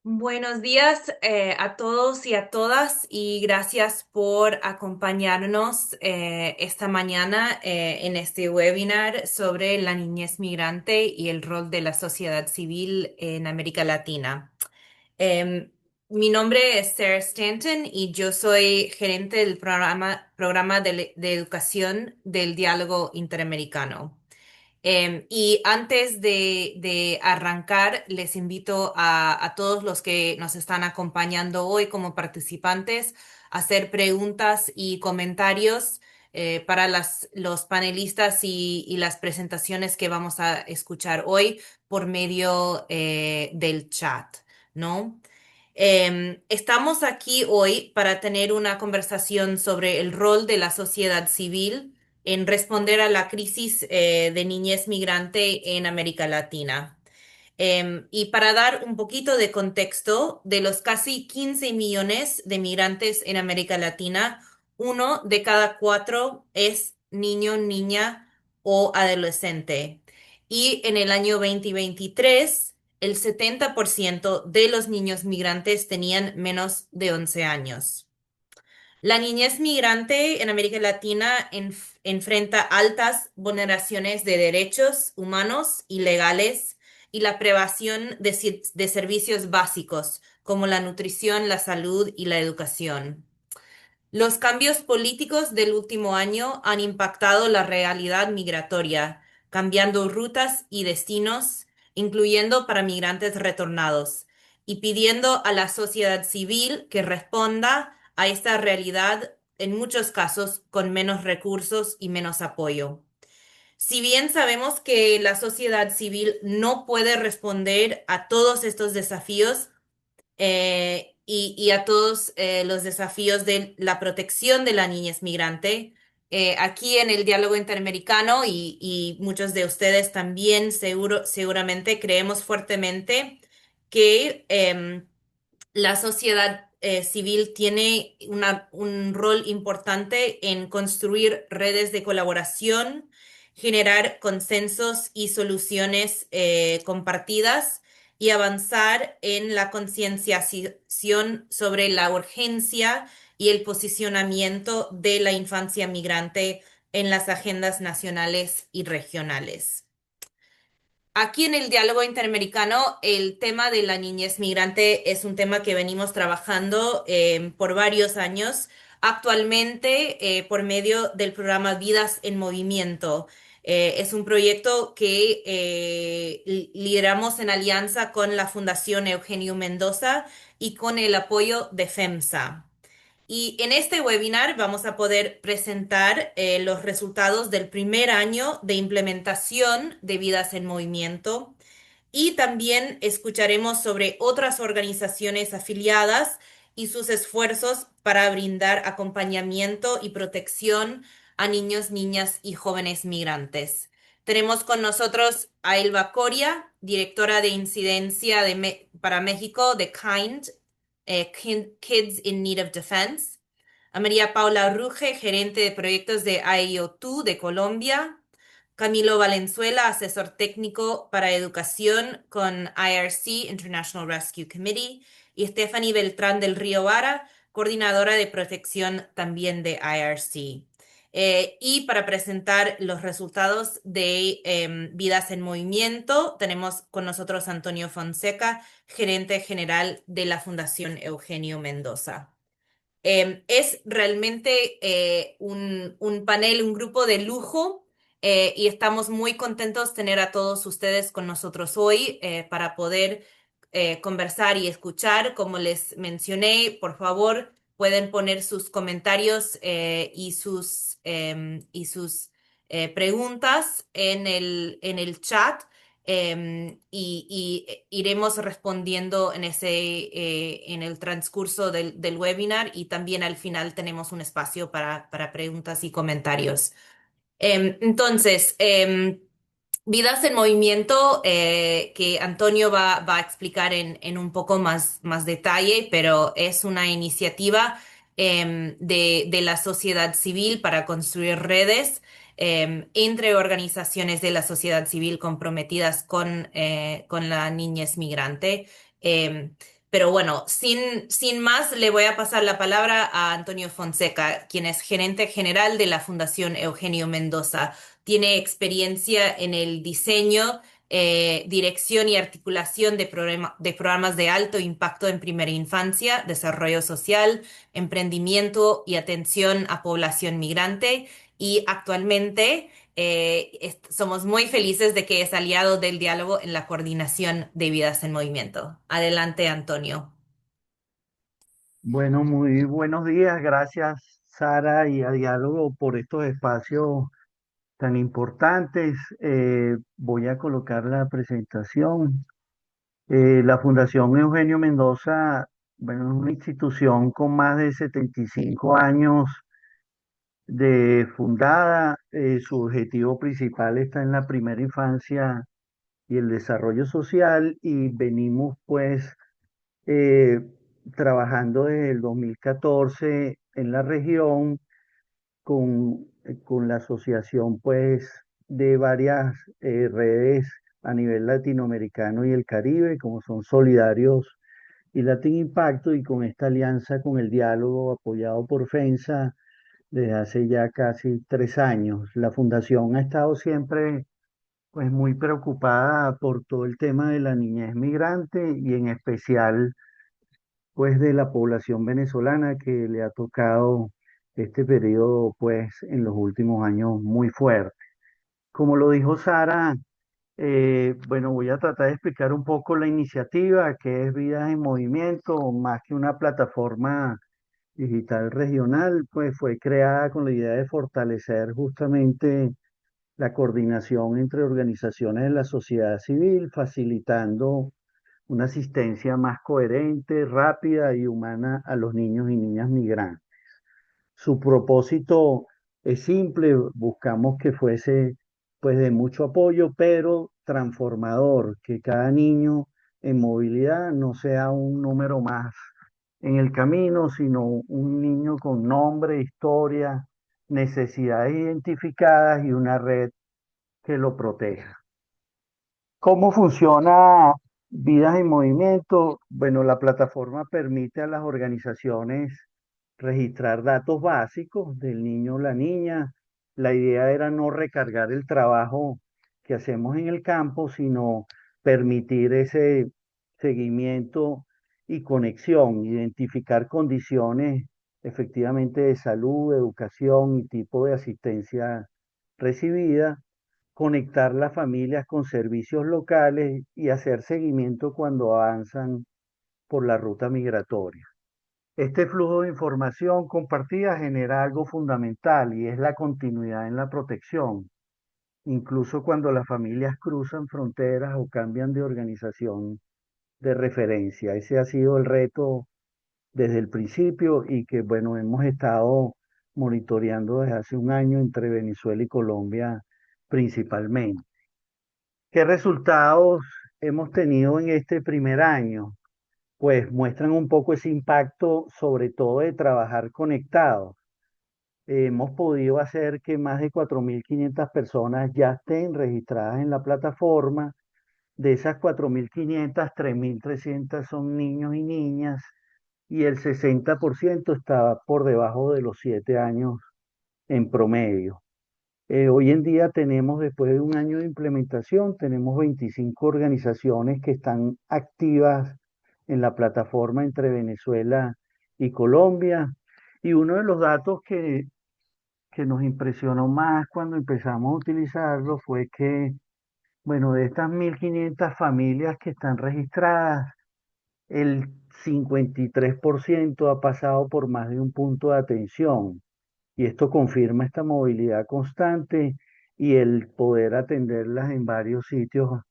Buenos días a todos y a todas y gracias por acompañarnos esta mañana en este webinar sobre la niñez migrante y el rol de la sociedad civil en América Latina. Em, Mi nombre es Sarah Stanton y yo soy gerente del programa de educación del diálogo interamericano. Y antes de arrancar, les invito a todos los que nos están acompañando hoy como participantes a hacer preguntas y comentarios para los panelistas y las presentaciones que vamos a escuchar hoy por medio del chat, ¿no? Estamos aquí hoy para tener una conversación sobre el rol de la sociedad civil en responder a la crisis de niñez migrante en América Latina. Y para dar un poquito de contexto, de los casi 15 millones de migrantes en América Latina, uno de cada cuatro es niño, niña o adolescente. Y en el año 2023, el 70% de los niños migrantes tenían menos de 11 años. La niñez migrante en América Latina enfrenta altas vulneraciones de derechos humanos y legales y la privación de servicios básicos como la nutrición, la salud y la educación. Los cambios políticos del último año han impactado la realidad migratoria, cambiando rutas y destinos, incluyendo para migrantes retornados, y pidiendo a la sociedad civil que responda a esta realidad, en muchos casos con menos recursos y menos apoyo. Si bien sabemos que la sociedad civil no puede responder a todos estos desafíos, y a todos los desafíos de la protección de la niñez migrante. Aquí en el diálogo interamericano y muchos de ustedes también seguramente creemos fuertemente que la sociedad civil tiene un rol importante en construir redes de colaboración, generar consensos y soluciones compartidas y avanzar en la concienciación sobre la urgencia y el posicionamiento de la infancia migrante en las agendas nacionales y regionales. Aquí en el diálogo interamericano, el tema de la niñez migrante es un tema que venimos trabajando por varios años, actualmente por medio del programa Vidas en Movimiento. Es un proyecto que lideramos en alianza con la Fundación Eugenio Mendoza y con el apoyo de FEMSA. Y en este webinar vamos a poder presentar los resultados del primer año de implementación de Vidas en Movimiento y también escucharemos sobre otras organizaciones afiliadas y sus esfuerzos para brindar acompañamiento y protección a niños, niñas y jóvenes migrantes. Tenemos con nosotros a Elba Coria, directora de incidencia para México de Kids in Need of Defense, a María Paula Ruge, gerente de proyectos de IO2 de Colombia, Camilo Valenzuela, asesor técnico para educación con IRC, International Rescue Committee, y Stephanie Beltrán del Río Vara, coordinadora de protección también de IRC. Y para presentar los resultados de Vidas en Movimiento, tenemos con nosotros a Antonio Fonseca, gerente general de la Fundación Eugenio Mendoza. Es realmente un panel, un grupo de lujo, y estamos muy contentos de tener a todos ustedes con nosotros hoy para poder conversar y escuchar. Como les mencioné, por favor, pueden poner sus comentarios y sus preguntas en el chat. Y iremos respondiendo en el transcurso del webinar y también al final tenemos un espacio para preguntas y comentarios. Entonces, Vidas en Movimiento, que Antonio va a explicar en un poco más detalle, pero es una iniciativa de la sociedad civil para construir redes entre organizaciones de la sociedad civil comprometidas con la niñez migrante. Em, Pero bueno, sin más, le voy a pasar la palabra a Antonio Fonseca, quien es gerente general de la Fundación Eugenio Mendoza. Tiene experiencia en el diseño, dirección y articulación de programas de alto impacto en primera infancia, desarrollo social, emprendimiento y atención a población migrante. Y actualmente somos muy felices de que es aliado del diálogo en la coordinación de Vidas en Movimiento. Adelante, Antonio. Bueno, muy buenos días. Gracias, Sara y a Diálogo por estos espacios tan importantes. Voy a colocar la presentación. La Fundación Eugenio Mendoza, bueno, es una institución con más de 75 años de fundada. Su objetivo principal está en la primera infancia y el desarrollo social y venimos pues eh, trabajando desde el 2014 en la región con la asociación pues de varias redes a nivel latinoamericano y el Caribe, como son Solidarios y Latin Impacto, y con esta alianza con el diálogo apoyado por FENSA desde hace ya casi 3 años. La fundación ha estado siempre pues muy preocupada por todo el tema de la niñez migrante y en especial pues de la población venezolana que le ha tocado este periodo pues en los últimos años muy fuerte. Como lo dijo Sara, bueno, voy a tratar de explicar un poco la iniciativa que es Vidas en Movimiento, más que una plataforma digital regional, pues fue creada con la idea de fortalecer justamente la coordinación entre organizaciones de la sociedad civil, facilitando una asistencia más coherente, rápida y humana a los niños y niñas migrantes. Su propósito es simple, buscamos que fuese pues de mucho apoyo, pero transformador, que cada niño en movilidad no sea un número más en el camino, sino un niño con nombre, historia, necesidades identificadas y una red que lo proteja. ¿Cómo funciona Vidas en Movimiento? Bueno, la plataforma permite a las organizaciones registrar datos básicos del niño o la niña. La idea era no recargar el trabajo que hacemos en el campo, sino permitir ese seguimiento y conexión, identificar condiciones efectivamente de salud, educación y tipo de asistencia recibida, conectar las familias con servicios locales y hacer seguimiento cuando avanzan por la ruta migratoria. Este flujo de información compartida genera algo fundamental y es la continuidad en la protección, incluso cuando las familias cruzan fronteras o cambian de organización de referencia. Ese ha sido el reto desde el principio y que, bueno, hemos estado monitoreando desde hace un año entre Venezuela y Colombia principalmente. ¿Qué resultados hemos tenido en este primer año? Pues muestran un poco ese impacto, sobre todo de trabajar conectados. Hemos podido hacer que más de 4.500 personas ya estén registradas en la plataforma. De esas 4.500, 3.300 son niños y niñas y el 60% está por debajo de los 7 años en promedio. Hoy en día tenemos, después de un año de implementación, tenemos 25 organizaciones que están activas en la plataforma entre Venezuela y Colombia. Y uno de los datos que nos impresionó más cuando empezamos a utilizarlo fue que, bueno, de estas 1.500 familias que están registradas, el 53% ha pasado por más de un punto de atención. Y esto confirma esta movilidad constante y el poder atenderlas en varios sitios,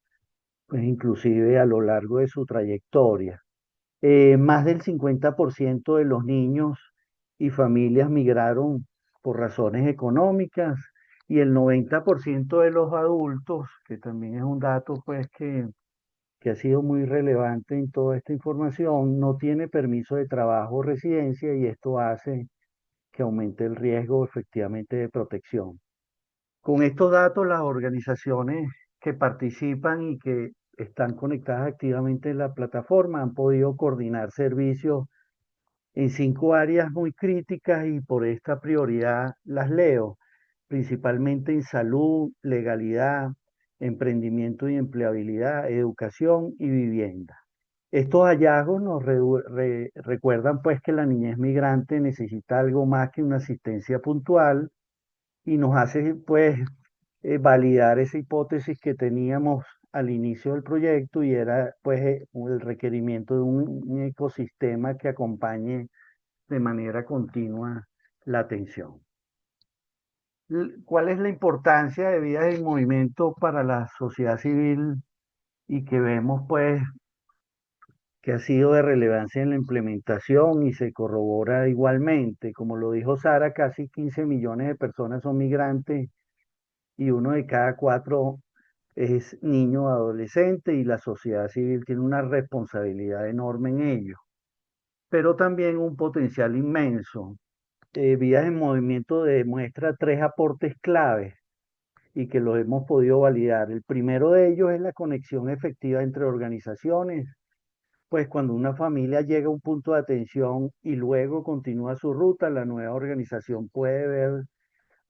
pues inclusive a lo largo de su trayectoria. Más del 50% de los niños y familias migraron por razones económicas y el 90% de los adultos, que también es un dato pues que ha sido muy relevante en toda esta información, no tiene permiso de trabajo o residencia y esto hace que aumente el riesgo efectivamente de protección. Con estos datos, las organizaciones que participan y que están conectadas activamente en la plataforma, han podido coordinar servicios en 5 áreas muy críticas y por esta prioridad las leo, principalmente en salud, legalidad, emprendimiento y empleabilidad, educación y vivienda. Estos hallazgos nos recuerdan pues que la niñez migrante necesita algo más que una asistencia puntual y nos hace pues validar esa hipótesis que teníamos al inicio del proyecto y era pues el requerimiento de un ecosistema que acompañe de manera continua la atención. ¿Cuál es la importancia de Vidas en Movimiento para la sociedad civil y que vemos pues que ha sido de relevancia en la implementación y se corrobora igualmente? Como lo dijo Sara, casi 15 millones de personas son migrantes y uno de cada cuatro es niño o adolescente y la sociedad civil tiene una responsabilidad enorme en ello, pero también un potencial inmenso. Vidas en Movimiento demuestra 3 aportes claves y que los hemos podido validar. El primero de ellos es la conexión efectiva entre organizaciones, pues cuando una familia llega a un punto de atención y luego continúa su ruta, la nueva organización puede ver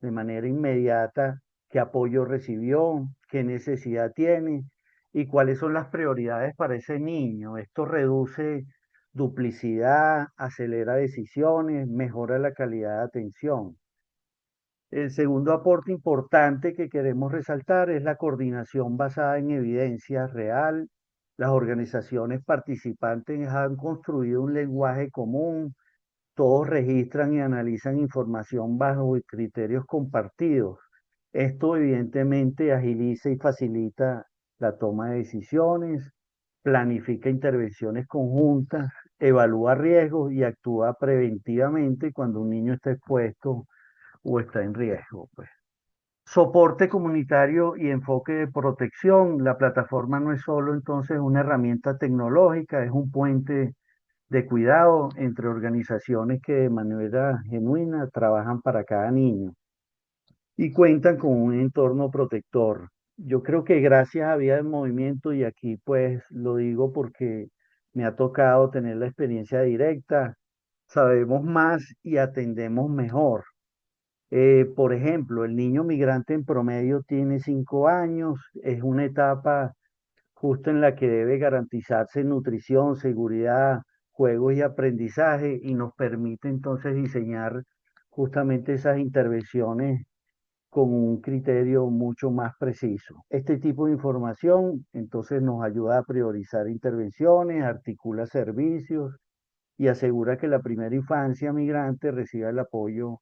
de manera inmediata qué apoyo recibió, qué necesidad tiene y cuáles son las prioridades para ese niño. Esto reduce duplicidad, acelera decisiones, mejora la calidad de atención. El segundo aporte importante que queremos resaltar es la coordinación basada en evidencia real. Las organizaciones participantes han construido un lenguaje común, todos registran y analizan información bajo criterios compartidos. Esto evidentemente agiliza y facilita la toma de decisiones, planifica intervenciones conjuntas, evalúa riesgos y actúa preventivamente cuando un niño está expuesto o está en riesgo, pues. Soporte comunitario y enfoque de protección. La plataforma no es solo entonces una herramienta tecnológica, es un puente de cuidado entre organizaciones que de manera genuina trabajan para cada niño y cuentan con un entorno protector. Yo creo que gracias a Vía del Movimiento, y aquí pues lo digo porque me ha tocado tener la experiencia directa, sabemos más y atendemos mejor. Por ejemplo, el niño migrante en promedio tiene 5 años, es una etapa justo en la que debe garantizarse nutrición, seguridad, juegos y aprendizaje y nos permite entonces diseñar justamente esas intervenciones con un criterio mucho más preciso. Este tipo de información entonces nos ayuda a priorizar intervenciones, articula servicios y asegura que la primera infancia migrante reciba el apoyo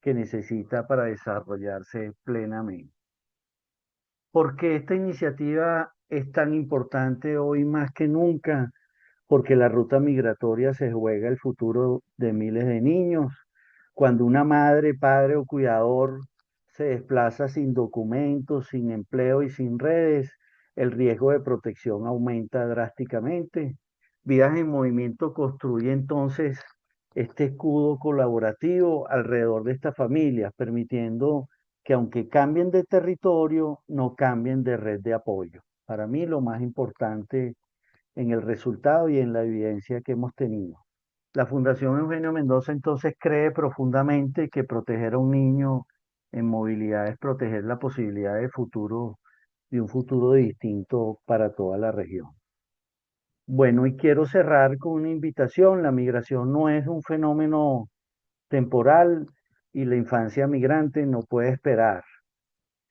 que necesita para desarrollarse plenamente. ¿Por qué esta iniciativa es tan importante hoy más que nunca? Porque la ruta migratoria se juega el futuro de miles de niños. Cuando una madre, padre o cuidador se desplaza sin documentos, sin empleo y sin redes, el riesgo de protección aumenta drásticamente. Vidas en Movimiento construye entonces este escudo colaborativo alrededor de estas familias, permitiendo que aunque cambien de territorio, no cambien de red de apoyo. Para mí lo más importante en el resultado y en la evidencia que hemos tenido. La Fundación Eugenio Mendoza entonces cree profundamente que proteger a un niño en movilidad es proteger la posibilidad de un futuro distinto para toda la región. Bueno, y quiero cerrar con una invitación. La migración no es un fenómeno temporal y la infancia migrante no puede esperar.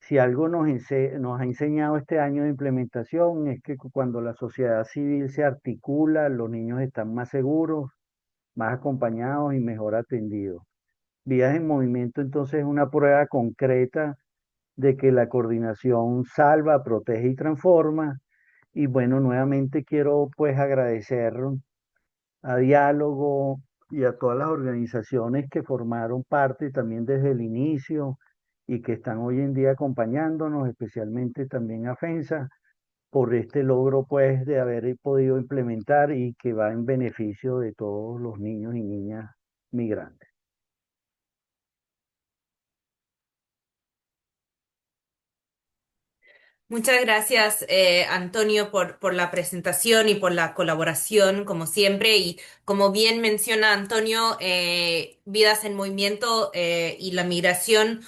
Si algo nos ha enseñado este año de implementación es que cuando la sociedad civil se articula, los niños están más seguros, más acompañados y mejor atendidos. Vidas en Movimiento entonces es una prueba concreta de que la coordinación salva, protege y transforma. Y bueno, nuevamente quiero pues agradecer a Diálogo y a todas las organizaciones que formaron parte también desde el inicio y que están hoy en día acompañándonos, especialmente también a FENSA, por este logro pues de haber podido implementar y que va en beneficio de todos los niños y niñas migrantes. Muchas gracias, Antonio, por la presentación y por la colaboración, como siempre. Y como bien menciona Antonio, Vidas en Movimiento y la migración,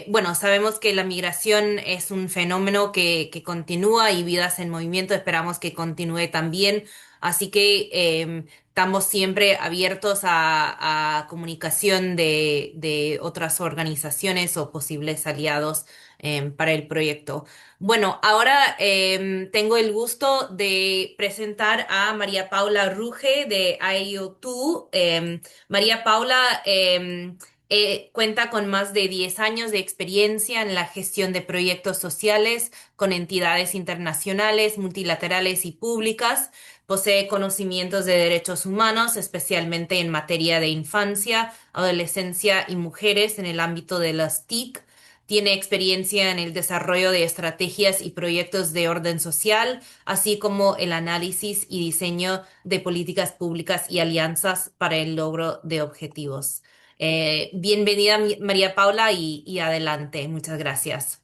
bueno, sabemos que la migración es un fenómeno que continúa y Vidas en Movimiento esperamos que continúe también. Así que estamos siempre abiertos a comunicación de otras organizaciones o posibles aliados para el proyecto. Bueno, ahora tengo el gusto de presentar a María Paula Ruge de IO2. María Paula cuenta con más de 10 años de experiencia en la gestión de proyectos sociales con entidades internacionales, multilaterales y públicas. Posee conocimientos de derechos humanos, especialmente en materia de infancia, adolescencia y mujeres en el ámbito de las TIC. Tiene experiencia en el desarrollo de estrategias y proyectos de orden social, así como el análisis y diseño de políticas públicas y alianzas para el logro de objetivos. Bienvenida, María Paula, y adelante. Muchas gracias.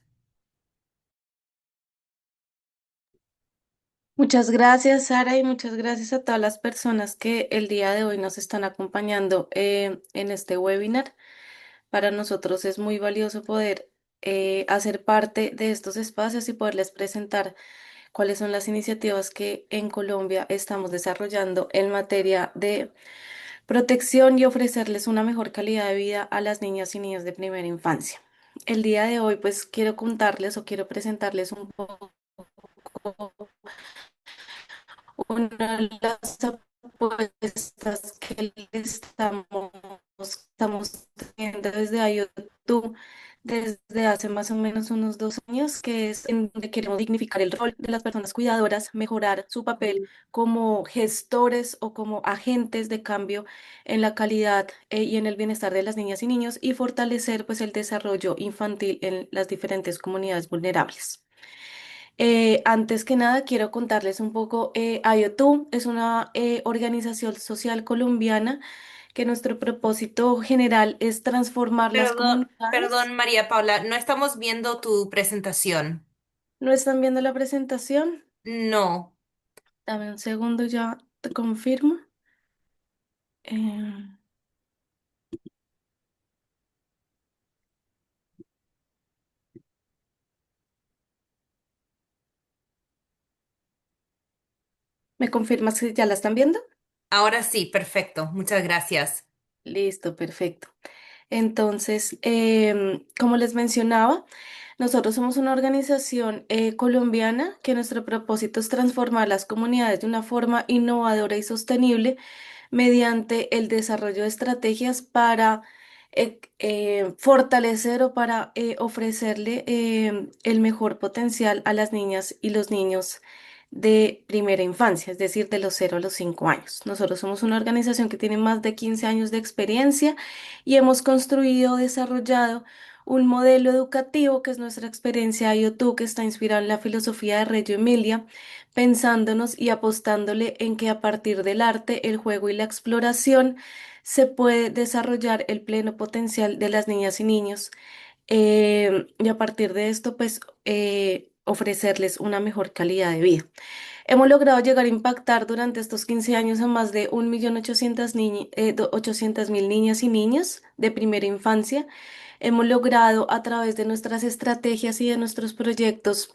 Muchas gracias, Sara, y muchas gracias a todas las personas que el día de hoy nos están acompañando en este webinar. Para nosotros es muy valioso poder hacer parte de estos espacios y poderles presentar cuáles son las iniciativas que en Colombia estamos desarrollando en materia de protección y ofrecerles una mejor calidad de vida a las niñas y niños de primera infancia. El día de hoy, pues quiero contarles o quiero presentarles un poco una de las apuestas que le estamos teniendo desde YouTube desde hace más o menos unos 2 años, que es en donde queremos dignificar el rol de las personas cuidadoras, mejorar su papel como gestores o como agentes de cambio en la calidad y en el bienestar de las niñas y niños y fortalecer pues el desarrollo infantil en las diferentes comunidades vulnerables. Antes que nada, quiero contarles un poco. IOTU es una organización social colombiana que nuestro propósito general es transformar las Perdón, comunidades. perdón, María Paula, no estamos viendo tu presentación. ¿No están viendo la presentación? No. Dame un segundo, ya te confirmo. Eh, ¿Me confirmas que ya la están viendo? Ahora sí, perfecto. Muchas gracias. Listo, perfecto. Entonces, como les mencionaba, nosotros somos una organización colombiana que nuestro propósito es transformar las comunidades de una forma innovadora y sostenible mediante el desarrollo de estrategias para fortalecer o para ofrecerle el mejor potencial a las niñas y los niños de primera infancia, es decir, de los 0 a los 5 años. Nosotros somos una organización que tiene más de 15 años de experiencia y hemos construido, desarrollado un modelo educativo que es nuestra experiencia IoT, que está inspirada en la filosofía de Reggio Emilia, pensándonos y apostándole en que a partir del arte, el juego y la exploración se puede desarrollar el pleno potencial de las niñas y niños. Y a partir de esto, pues ofrecerles una mejor calidad de vida. Hemos logrado llegar a impactar durante estos 15 años a más de 1.800.000 niñas y niños de primera infancia. Hemos logrado a través de nuestras estrategias y de nuestros proyectos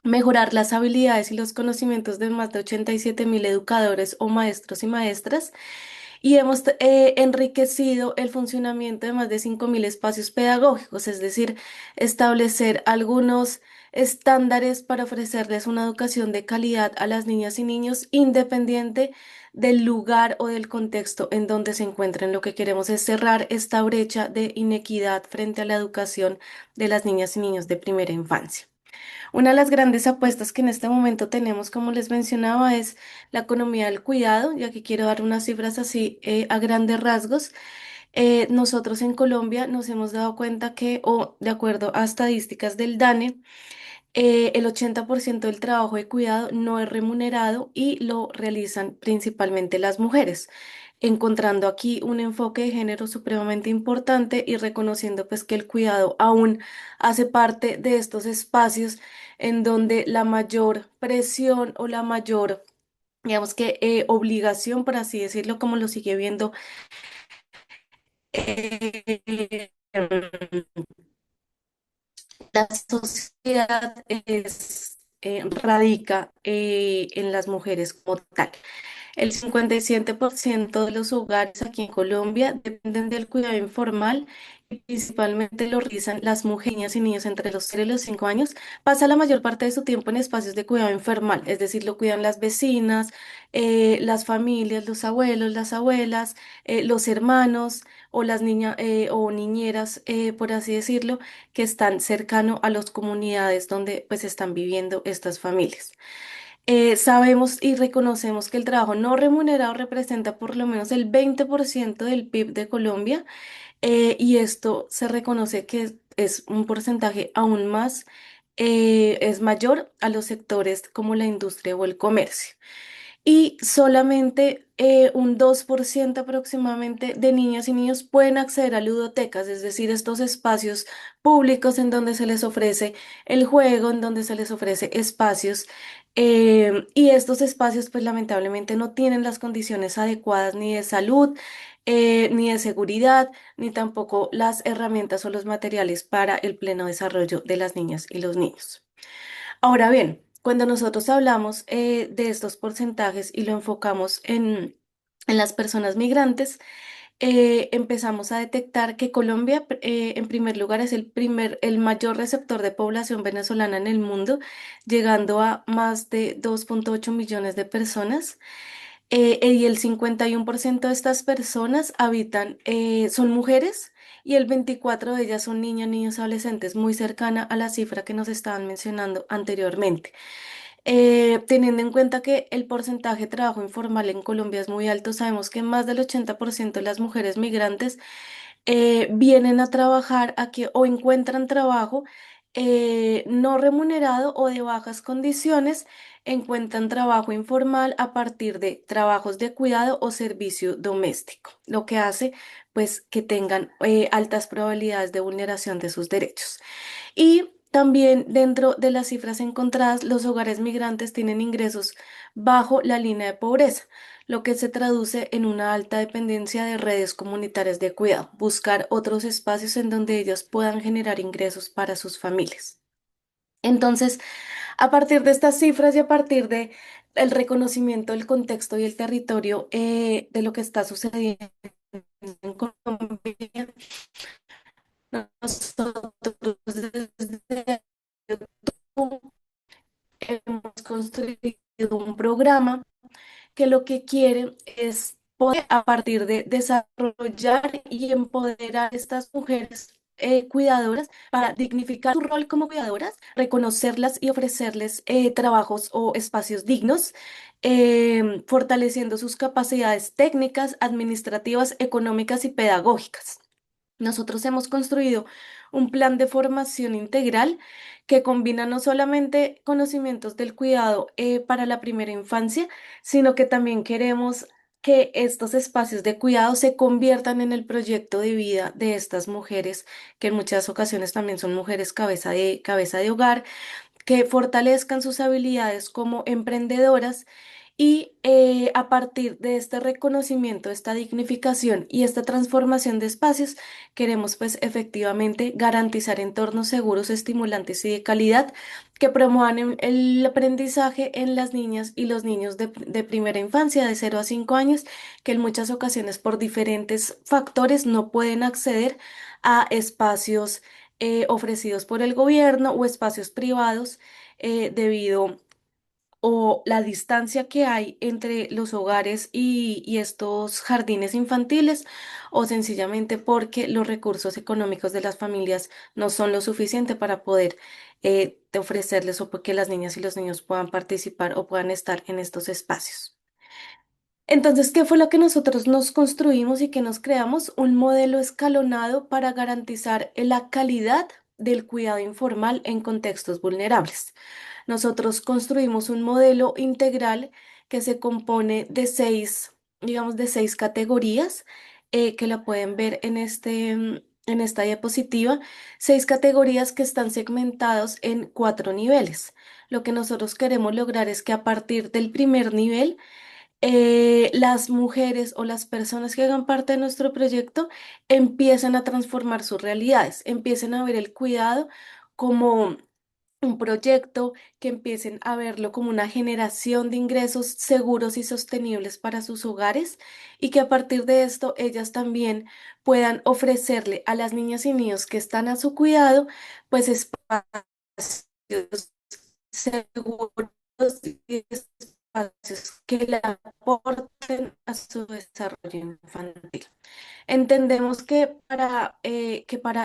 mejorar las habilidades y los conocimientos de más de 87.000 educadores o maestros y maestras y hemos enriquecido el funcionamiento de más de 5.000 espacios pedagógicos, es decir, establecer algunos estándares para ofrecerles una educación de calidad a las niñas y niños independiente del lugar o del contexto en donde se encuentren. Lo que queremos es cerrar esta brecha de inequidad frente a la educación de las niñas y niños de primera infancia. Una de las grandes apuestas que en este momento tenemos, como les mencionaba, es la economía del cuidado, ya que quiero dar unas cifras así a grandes rasgos. Nosotros en Colombia nos hemos dado cuenta que, o de acuerdo a estadísticas del DANE, El 80% del trabajo de cuidado no es remunerado y lo realizan principalmente las mujeres, encontrando aquí un enfoque de género supremamente importante y reconociendo pues que el cuidado aún hace parte de estos espacios en donde la mayor presión o la mayor, digamos que obligación, por así decirlo, como lo sigue viendo eh, la sociedad radica en las mujeres como tal. El 57% de los hogares aquí en Colombia dependen del cuidado informal y principalmente lo realizan las mujeres y niños entre los 0 y los 5 años. Pasa la mayor parte de su tiempo en espacios de cuidado informal, es decir, lo cuidan las vecinas, las familias, los abuelos, las abuelas, los hermanos o las niñas o niñeras, por así decirlo, que están cercano a las comunidades donde pues están viviendo estas familias. Sabemos y reconocemos que el trabajo no remunerado representa por lo menos el 20% del PIB de Colombia, y esto se reconoce que es un porcentaje aún más, es mayor a los sectores como la industria o el comercio. Y solamente un 2% aproximadamente de niñas y niños pueden acceder a ludotecas, es decir, estos espacios públicos en donde se les ofrece el juego, en donde se les ofrece espacios. Y estos espacios pues lamentablemente no tienen las condiciones adecuadas ni de salud, ni de seguridad, ni tampoco las herramientas o los materiales para el pleno desarrollo de las niñas y los niños. Ahora bien, cuando nosotros hablamos de estos porcentajes y lo enfocamos en las personas migrantes, empezamos a detectar que Colombia, en primer lugar, es el mayor receptor de población venezolana en el mundo, llegando a más de 2,8 millones de personas. Y el 51% de estas personas son mujeres y el 24% de ellas son niñas, niños, adolescentes, muy cercana a la cifra que nos estaban mencionando anteriormente. Teniendo en cuenta que el porcentaje de trabajo informal en Colombia es muy alto, sabemos que más del 80% de las mujeres migrantes vienen a trabajar aquí o encuentran trabajo no remunerado o de bajas condiciones, encuentran trabajo informal a partir de trabajos de cuidado o servicio doméstico, lo que hace pues que tengan altas probabilidades de vulneración de sus derechos. Y también dentro de las cifras encontradas, los hogares migrantes tienen ingresos bajo la línea de pobreza, lo que se traduce en una alta dependencia de redes comunitarias de cuidado, buscar otros espacios en donde ellos puedan generar ingresos para sus familias. Entonces, a partir de estas cifras y a partir de el reconocimiento del contexto y el territorio de lo que está sucediendo en Colombia, nosotros desde hemos construido un programa que lo que quiere es poder, a partir de desarrollar y empoderar a estas mujeres cuidadoras para dignificar su rol como cuidadoras, reconocerlas y ofrecerles trabajos o espacios dignos, fortaleciendo sus capacidades técnicas, administrativas, económicas y pedagógicas. Nosotros hemos construido un plan de formación integral que combina no solamente conocimientos del cuidado para la primera infancia, sino que también queremos que estos espacios de cuidado se conviertan en el proyecto de vida de estas mujeres, que en muchas ocasiones también son mujeres cabeza de hogar, que fortalezcan sus habilidades como emprendedoras y a partir de este reconocimiento, esta dignificación y esta transformación de espacios, queremos pues efectivamente garantizar entornos seguros, estimulantes y de calidad que promuevan el aprendizaje en las niñas y los niños de primera infancia, de 0 a 5 años, que en muchas ocasiones por diferentes factores no pueden acceder a espacios ofrecidos por el gobierno o espacios privados debido o la distancia que hay entre los hogares y estos jardines infantiles, o sencillamente porque los recursos económicos de las familias no son lo suficiente para poder de ofrecerles o porque las niñas y los niños puedan participar o puedan estar en estos espacios. Entonces, ¿qué fue lo que nosotros nos construimos y que nos creamos? Un modelo escalonado para garantizar la calidad del cuidado informal en contextos vulnerables. Nosotros construimos un modelo integral que se compone de seis, digamos, de seis categorías que la pueden ver en en esta diapositiva. Seis categorías que están segmentados en cuatro niveles. Lo que nosotros queremos lograr es que a partir del primer nivel, las mujeres o las personas que hagan parte de nuestro proyecto empiecen a transformar sus realidades, empiecen a ver el cuidado como un proyecto, que empiecen a verlo como una generación de ingresos seguros y sostenibles para sus hogares y que a partir de esto ellas también puedan ofrecerle a las niñas y niños que están a su cuidado, pues espacios seguros y espacios que le aporten a su desarrollo infantil. Entendemos que para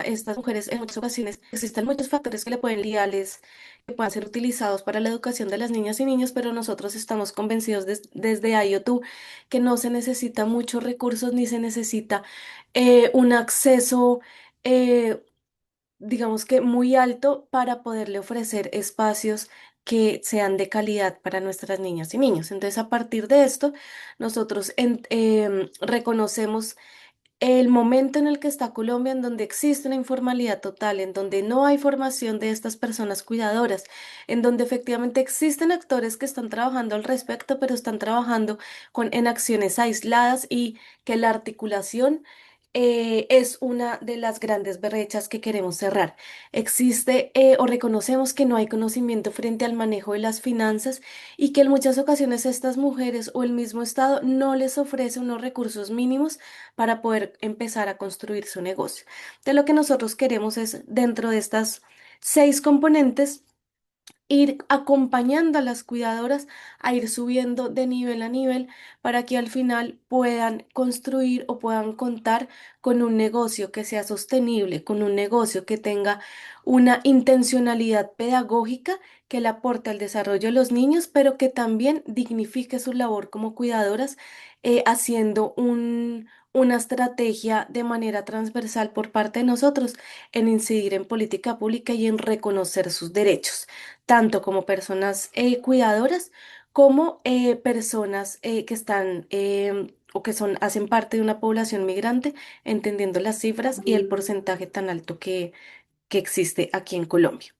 estas mujeres en muchas ocasiones existen muchos factores que le pueden liales, que puedan ser utilizados para la educación de las niñas y niños, pero nosotros estamos convencidos desde IOTU que no se necesita muchos recursos ni se necesita un acceso, eh, digamos que muy alto para poderle ofrecer espacios que sean de calidad para nuestras niñas y niños. Entonces, a partir de esto, nosotros reconocemos el momento en el que está Colombia, en donde existe una informalidad total, en donde no hay formación de estas personas cuidadoras, en donde efectivamente existen actores que están trabajando al respecto, pero están trabajando en acciones aisladas y que la articulación es una de las grandes brechas que queremos cerrar. Existe o reconocemos que no hay conocimiento frente al manejo de las finanzas y que en muchas ocasiones estas mujeres o el mismo Estado no les ofrece unos recursos mínimos para poder empezar a construir su negocio. De lo que nosotros queremos es, dentro de estas seis componentes, ir acompañando a las cuidadoras a ir subiendo de nivel a nivel para que al final puedan construir o puedan contar con un negocio que sea sostenible, con un negocio que tenga una intencionalidad pedagógica que le aporte al desarrollo de los niños, pero que también dignifique su labor como cuidadoras, haciendo una estrategia de manera transversal por parte de nosotros en incidir en política pública y en reconocer sus derechos tanto como personas cuidadoras como personas que están o que hacen parte de una población migrante, entendiendo las cifras y el porcentaje tan alto que existe aquí en Colombia.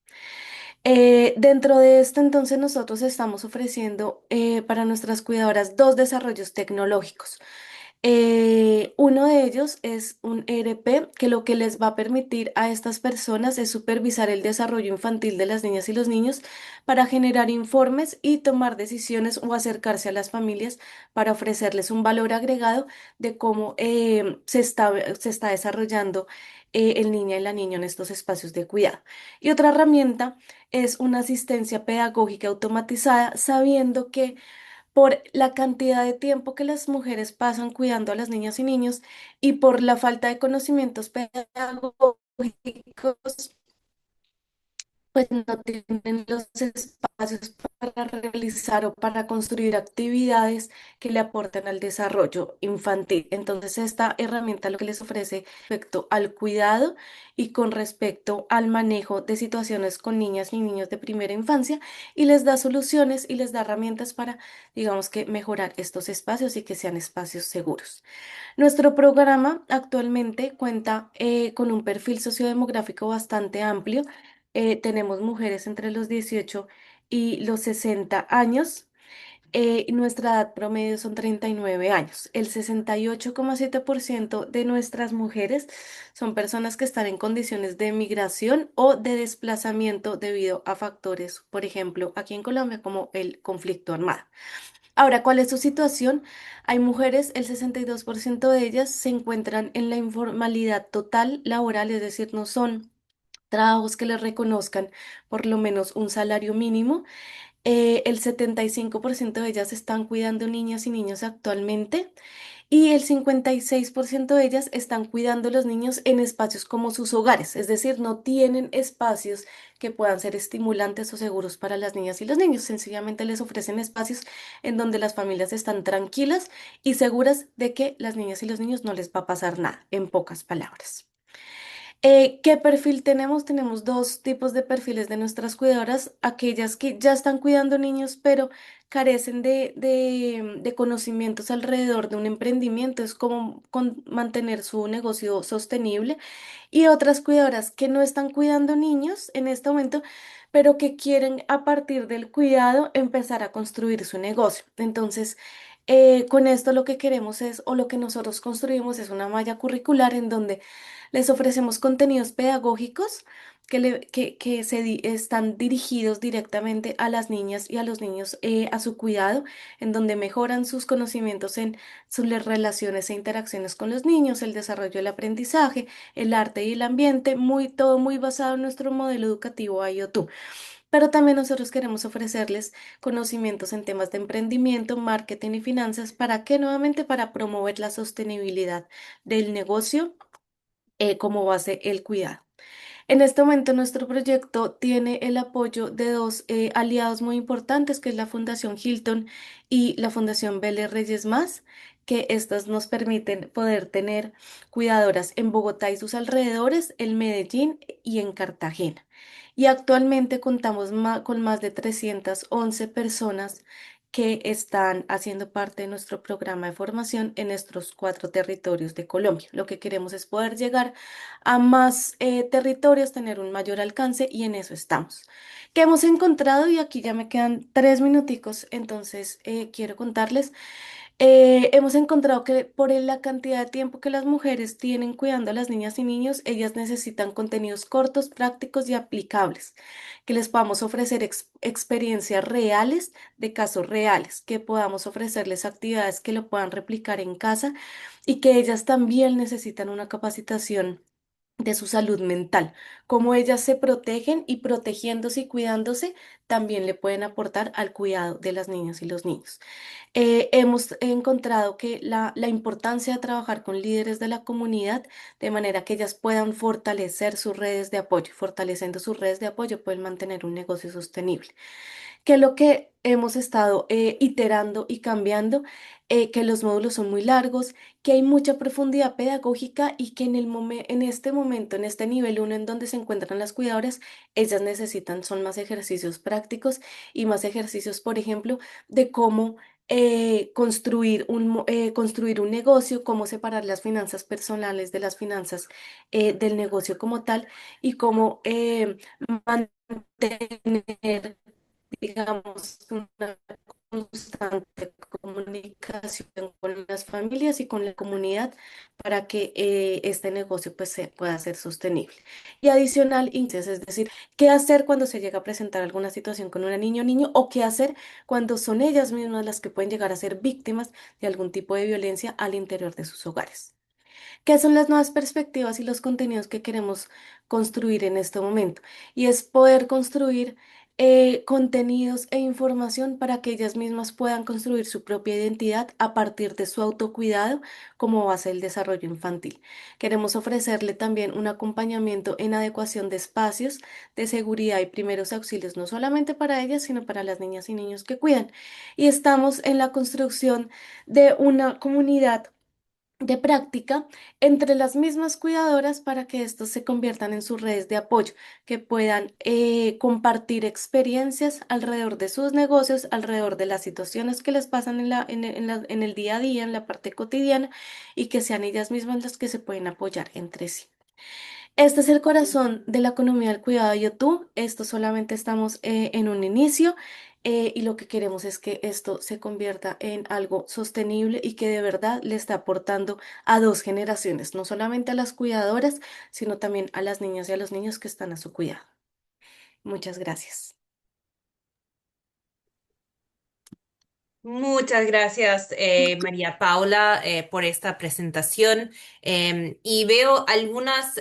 Dentro de esto, entonces, nosotros estamos ofreciendo para nuestras cuidadoras dos desarrollos tecnológicos. Uno de ellos es un ERP que lo que les va a permitir a estas personas es supervisar el desarrollo infantil de las niñas y los niños para generar informes y tomar decisiones o acercarse a las familias para ofrecerles un valor agregado de cómo se está desarrollando el niño y la niña en estos espacios de cuidado. Y otra herramienta es una asistencia pedagógica automatizada, sabiendo que por la cantidad de tiempo que las mujeres pasan cuidando a las niñas y niños y por la falta de conocimientos pedagógicos, pues no tienen los espacios para realizar o para construir actividades que le aporten al desarrollo infantil. Entonces, esta herramienta lo que les ofrece respecto al cuidado y con respecto al manejo de situaciones con niñas y niños de primera infancia y les da soluciones y les da herramientas para, digamos que, mejorar estos espacios y que sean espacios seguros. Nuestro programa actualmente cuenta con un perfil sociodemográfico bastante amplio. Tenemos mujeres entre los 18 y los 60 años. Y nuestra edad promedio son 39 años. El 68,7% de nuestras mujeres son personas que están en condiciones de migración o de desplazamiento debido a factores, por ejemplo, aquí en Colombia, como el conflicto armado. Ahora, ¿cuál es su situación? Hay mujeres, el 62% de ellas se encuentran en la informalidad total laboral, es decir, no son trabajos que les reconozcan por lo menos un salario mínimo. El 75% de ellas están cuidando niñas y niños actualmente y el 56% de ellas están cuidando a los niños en espacios como sus hogares, es decir, no tienen espacios que puedan ser estimulantes o seguros para las niñas y los niños, sencillamente les ofrecen espacios en donde las familias están tranquilas y seguras de que las niñas y los niños no les va a pasar nada, en pocas palabras. ¿Qué perfil tenemos? Tenemos dos tipos de perfiles de nuestras cuidadoras, aquellas que ya están cuidando niños, pero carecen de conocimientos alrededor de un emprendimiento, es como mantener su negocio sostenible, y otras cuidadoras que no están cuidando niños en este momento, pero que quieren a partir del cuidado empezar a construir su negocio. Entonces, con esto lo que queremos es, o lo que nosotros construimos es una malla curricular en donde les ofrecemos contenidos pedagógicos que están dirigidos directamente a las niñas y a los niños, a su cuidado, en donde mejoran sus conocimientos en sus relaciones e interacciones con los niños, el desarrollo del aprendizaje, el arte y el ambiente, todo muy basado en nuestro modelo educativo IoT. Pero también nosotros queremos ofrecerles conocimientos en temas de emprendimiento, marketing y finanzas. ¿Para qué? Nuevamente para promover la sostenibilidad del negocio, como base el cuidado. En este momento nuestro proyecto tiene el apoyo de dos aliados muy importantes, que es la Fundación Hilton y la Fundación Vélez Reyes Más, que estas nos permiten poder tener cuidadoras en Bogotá y sus alrededores, en Medellín y en Cartagena. Y actualmente contamos con más de 311 personas que están haciendo parte de nuestro programa de formación en nuestros 4 territorios de Colombia. Lo que queremos es poder llegar a más territorios, tener un mayor alcance, y en eso estamos. ¿Qué hemos encontrado? Y aquí ya me quedan 3 minuticos, entonces quiero contarles. Hemos encontrado que por la cantidad de tiempo que las mujeres tienen cuidando a las niñas y niños, ellas necesitan contenidos cortos, prácticos y aplicables, que les podamos ofrecer experiencias reales de casos reales, que podamos ofrecerles actividades que lo puedan replicar en casa, y que ellas también necesitan una capacitación de su salud mental, cómo ellas se protegen, y protegiéndose y cuidándose también le pueden aportar al cuidado de las niñas y los niños. Hemos encontrado que la importancia de trabajar con líderes de la comunidad, de manera que ellas puedan fortalecer sus redes de apoyo. Fortaleciendo sus redes de apoyo pueden mantener un negocio sostenible, que es lo que hemos estado iterando y cambiando, que los módulos son muy largos, que hay mucha profundidad pedagógica, y que en este momento, en este nivel 1 en donde se encuentran las cuidadoras, ellas necesitan son más ejercicios prácticos y más ejercicios, por ejemplo, de cómo construir un negocio, cómo separar las finanzas personales de las finanzas del negocio como tal, y cómo mantener, digamos, una constante comunicación con las familias y con la comunidad, para que este negocio pues pueda ser sostenible. Y adicional, es decir, qué hacer cuando se llega a presentar alguna situación con una niña o niño, o qué hacer cuando son ellas mismas las que pueden llegar a ser víctimas de algún tipo de violencia al interior de sus hogares. ¿Qué son las nuevas perspectivas y los contenidos que queremos construir en este momento? Y es poder construir contenidos e información para que ellas mismas puedan construir su propia identidad a partir de su autocuidado como base del desarrollo infantil. Queremos ofrecerle también un acompañamiento en adecuación de espacios de seguridad y primeros auxilios, no solamente para ellas, sino para las niñas y niños que cuidan. Y estamos en la construcción de una comunidad de práctica entre las mismas cuidadoras, para que estos se conviertan en sus redes de apoyo, que puedan compartir experiencias alrededor de sus negocios, alrededor de las situaciones que les pasan en el día a día, en la parte cotidiana, y que sean ellas mismas las que se pueden apoyar entre sí. Este es el corazón de la economía del cuidado de YouTube. Esto solamente estamos en un inicio, y lo que queremos es que esto se convierta en algo sostenible y que de verdad le está aportando a 2 generaciones, no solamente a las cuidadoras, sino también a las niñas y a los niños que están a su cuidado. Muchas gracias. Muchas gracias, María Paula, por esta presentación. Y veo algunas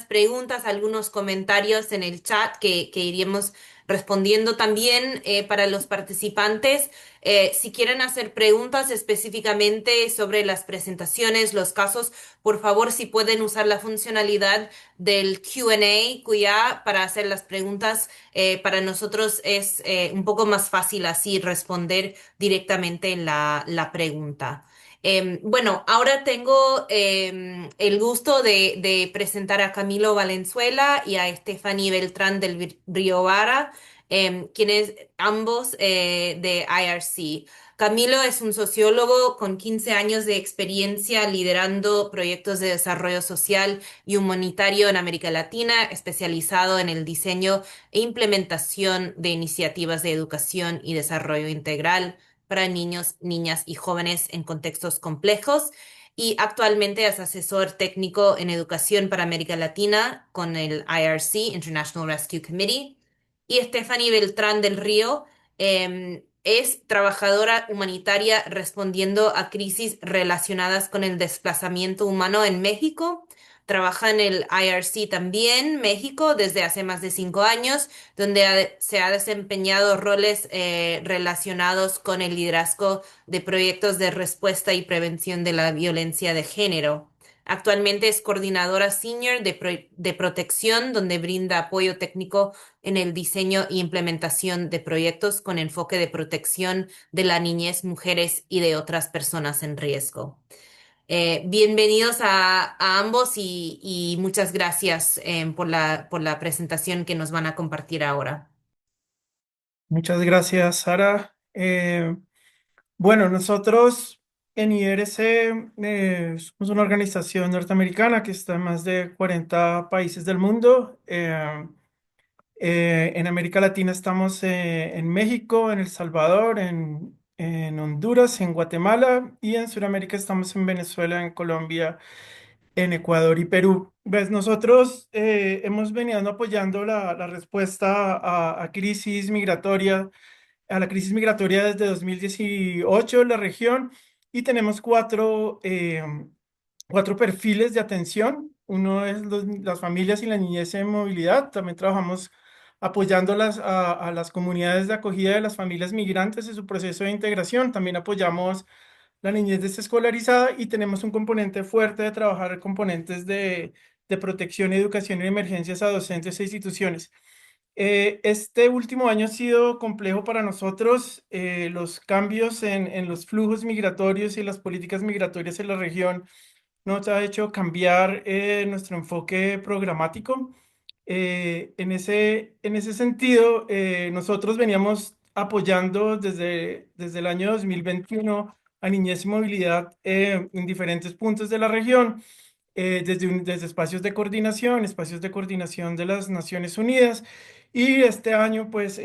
preguntas, algunos comentarios en el chat que iremos respondiendo también para los participantes. Si quieren hacer preguntas específicamente sobre las presentaciones, los casos, por favor, si pueden usar la funcionalidad del Q&A, cuya, para hacer las preguntas, para nosotros es un poco más fácil así responder directamente en la pregunta. Bueno, ahora tengo el gusto de presentar a Camilo Valenzuela y a Stephanie Beltrán del Río Vara, quienes ambos de IRC. Camilo es un sociólogo con 15 años de experiencia liderando proyectos de desarrollo social y humanitario en América Latina, especializado en el diseño e implementación de iniciativas de educación y desarrollo integral para niños, niñas y jóvenes en contextos complejos y actualmente es asesor técnico en educación para América Latina con el IRC, International Rescue Committee. Y Stephanie Beltrán del Río es trabajadora humanitaria respondiendo a crisis relacionadas con el desplazamiento humano en México. Trabaja en el IRC también, México, desde hace más de 5 años donde se ha desempeñado roles relacionados con el liderazgo de proyectos de respuesta y prevención de la violencia de género. Actualmente es coordinadora senior de protección, donde brinda apoyo técnico en el diseño e implementación de proyectos con enfoque de protección de la niñez, mujeres y de otras personas en riesgo. Bienvenidos a ambos y muchas gracias por la presentación que nos van a compartir ahora. Muchas gracias, Sara. Bueno, nosotros en IRC somos una organización norteamericana que está en más de 40 países del mundo. En América Latina estamos en México, en El Salvador, en Honduras, en Guatemala, y en Sudamérica estamos en Venezuela, en Colombia, en Ecuador y Perú. Pues nosotros hemos venido apoyando la respuesta a crisis migratoria, a la crisis migratoria desde 2018 en la región, y tenemos cuatro perfiles de atención. Uno es las familias y la niñez en movilidad. También trabajamos apoyando a las comunidades de acogida de las familias migrantes en su proceso de integración. También apoyamos la niñez desescolarizada, y tenemos un componente fuerte de trabajar componentes de protección, educación y emergencias a docentes e instituciones. Este último año ha sido complejo para nosotros. Los cambios en los flujos migratorios y las políticas migratorias en la región nos ha hecho cambiar nuestro enfoque programático. En ese sentido, nosotros veníamos apoyando desde el año 2021 a Niñez y Movilidad en diferentes puntos de la región, desde espacios de coordinación de las Naciones Unidas. Y este año, pues,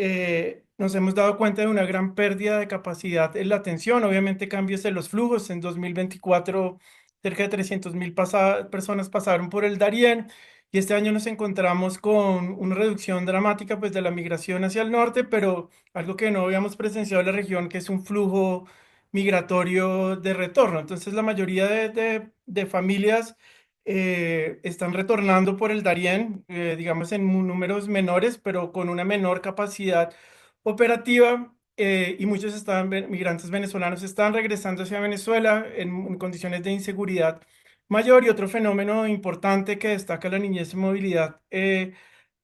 nos hemos dado cuenta de una gran pérdida de capacidad en la atención, obviamente cambios en los flujos. En 2024, cerca de 300.000 personas pasaron por el Darién, y este año nos encontramos con una reducción dramática, pues, de la migración hacia el norte, pero algo que no habíamos presenciado en la región, que es un flujo migratorio de retorno. Entonces, la mayoría de familias están retornando por el Darién, digamos en números menores, pero con una menor capacidad operativa, y muchos migrantes venezolanos están regresando hacia Venezuela en condiciones de inseguridad mayor. Y otro fenómeno importante que destaca la niñez y movilidad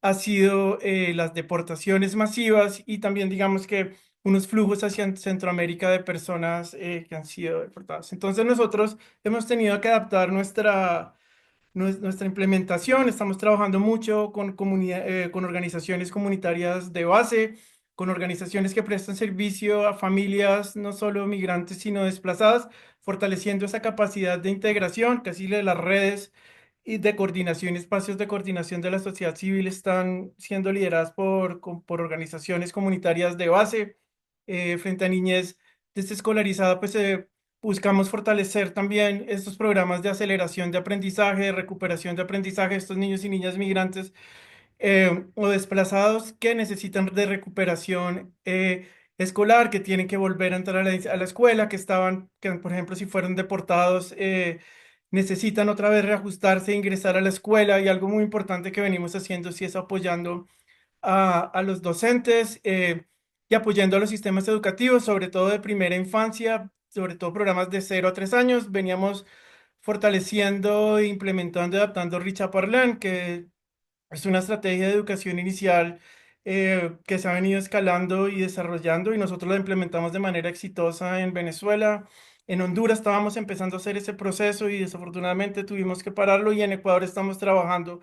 ha sido las deportaciones masivas, y también digamos que unos flujos hacia Centroamérica de personas que han sido deportadas. Entonces nosotros hemos tenido que adaptar nuestra implementación. Estamos trabajando mucho con organizaciones comunitarias de base, con organizaciones que prestan servicio a familias no solo migrantes, sino desplazadas, fortaleciendo esa capacidad de integración. Casi las redes y de coordinación, espacios de coordinación de la sociedad civil están siendo lideradas por organizaciones comunitarias de base. Frente a niñez desescolarizada, pues buscamos fortalecer también estos programas de aceleración de aprendizaje, de recuperación de aprendizaje de estos niños y niñas migrantes o desplazados que necesitan de recuperación escolar, que tienen que volver a entrar a la escuela, que por ejemplo, si fueron deportados, necesitan otra vez reajustarse e ingresar a la escuela. Y algo muy importante que venimos haciendo sí es apoyando a los docentes, y apoyando a los sistemas educativos, sobre todo de primera infancia, sobre todo programas de 0 a 3 años. Veníamos fortaleciendo, implementando y adaptando Richa Parlán, que es una estrategia de educación inicial que se ha venido escalando y desarrollando, y nosotros la implementamos de manera exitosa en Venezuela. En Honduras estábamos empezando a hacer ese proceso y desafortunadamente tuvimos que pararlo, y en Ecuador estamos trabajando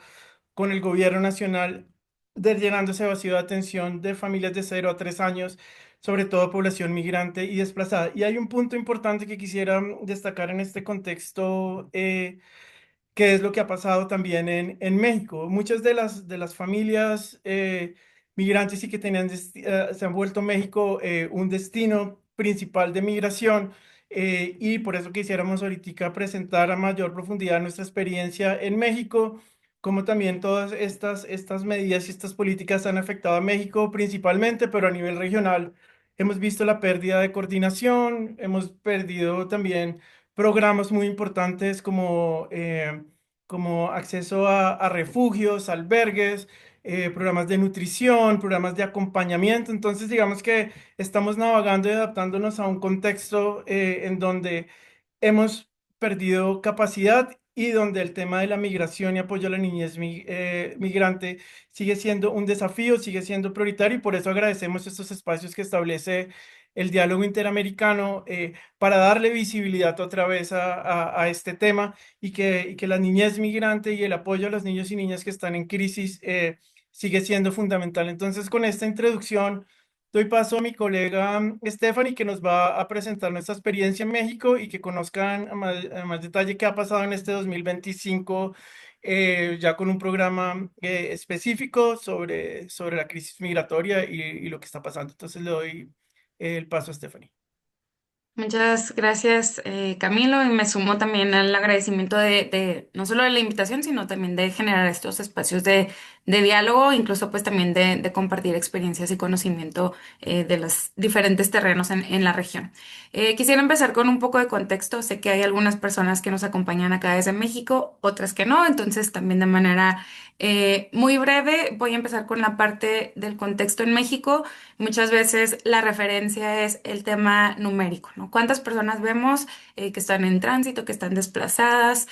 con el gobierno nacional llenando ese vacío de atención de familias de 0 a 3 años, sobre todo población migrante y desplazada. Y hay un punto importante que quisiera destacar en este contexto, que es lo que ha pasado también en México. Muchas de las familias migrantes y que tenían se han vuelto México un destino principal de migración, y por eso quisiéramos ahorita presentar a mayor profundidad nuestra experiencia en México, como también todas estas medidas y estas políticas han afectado a México principalmente, pero a nivel regional hemos visto la pérdida de coordinación, hemos perdido también programas muy importantes como acceso a refugios, albergues, programas de nutrición, programas de acompañamiento. Entonces, digamos que estamos navegando y adaptándonos a un contexto en donde hemos perdido capacidad y donde el tema de la migración y apoyo a la niñez migrante sigue siendo un desafío, sigue siendo prioritario, y por eso agradecemos estos espacios que establece el diálogo interamericano, para darle visibilidad otra vez a este tema, y que la niñez migrante y el apoyo a los niños y niñas que están en crisis sigue siendo fundamental. Entonces, con esta introducción, doy paso a mi colega Stephanie, que nos va a presentar nuestra experiencia en México y que conozcan a más detalle qué ha pasado en este 2025, ya con un programa específico sobre la crisis migratoria y lo que está pasando. Entonces le doy el paso a Stephanie. Muchas gracias, Camilo, y me sumo también al agradecimiento de no solo de la invitación, sino también de generar estos espacios de diálogo, incluso pues también de compartir experiencias y conocimiento de los diferentes terrenos en la región. Quisiera empezar con un poco de contexto. Sé que hay algunas personas que nos acompañan acá desde México, otras que no, entonces también de manera muy breve voy a empezar con la parte del contexto en México. Muchas veces la referencia es el tema numérico, ¿no? ¿Cuántas personas vemos que están en tránsito, que están desplazadas?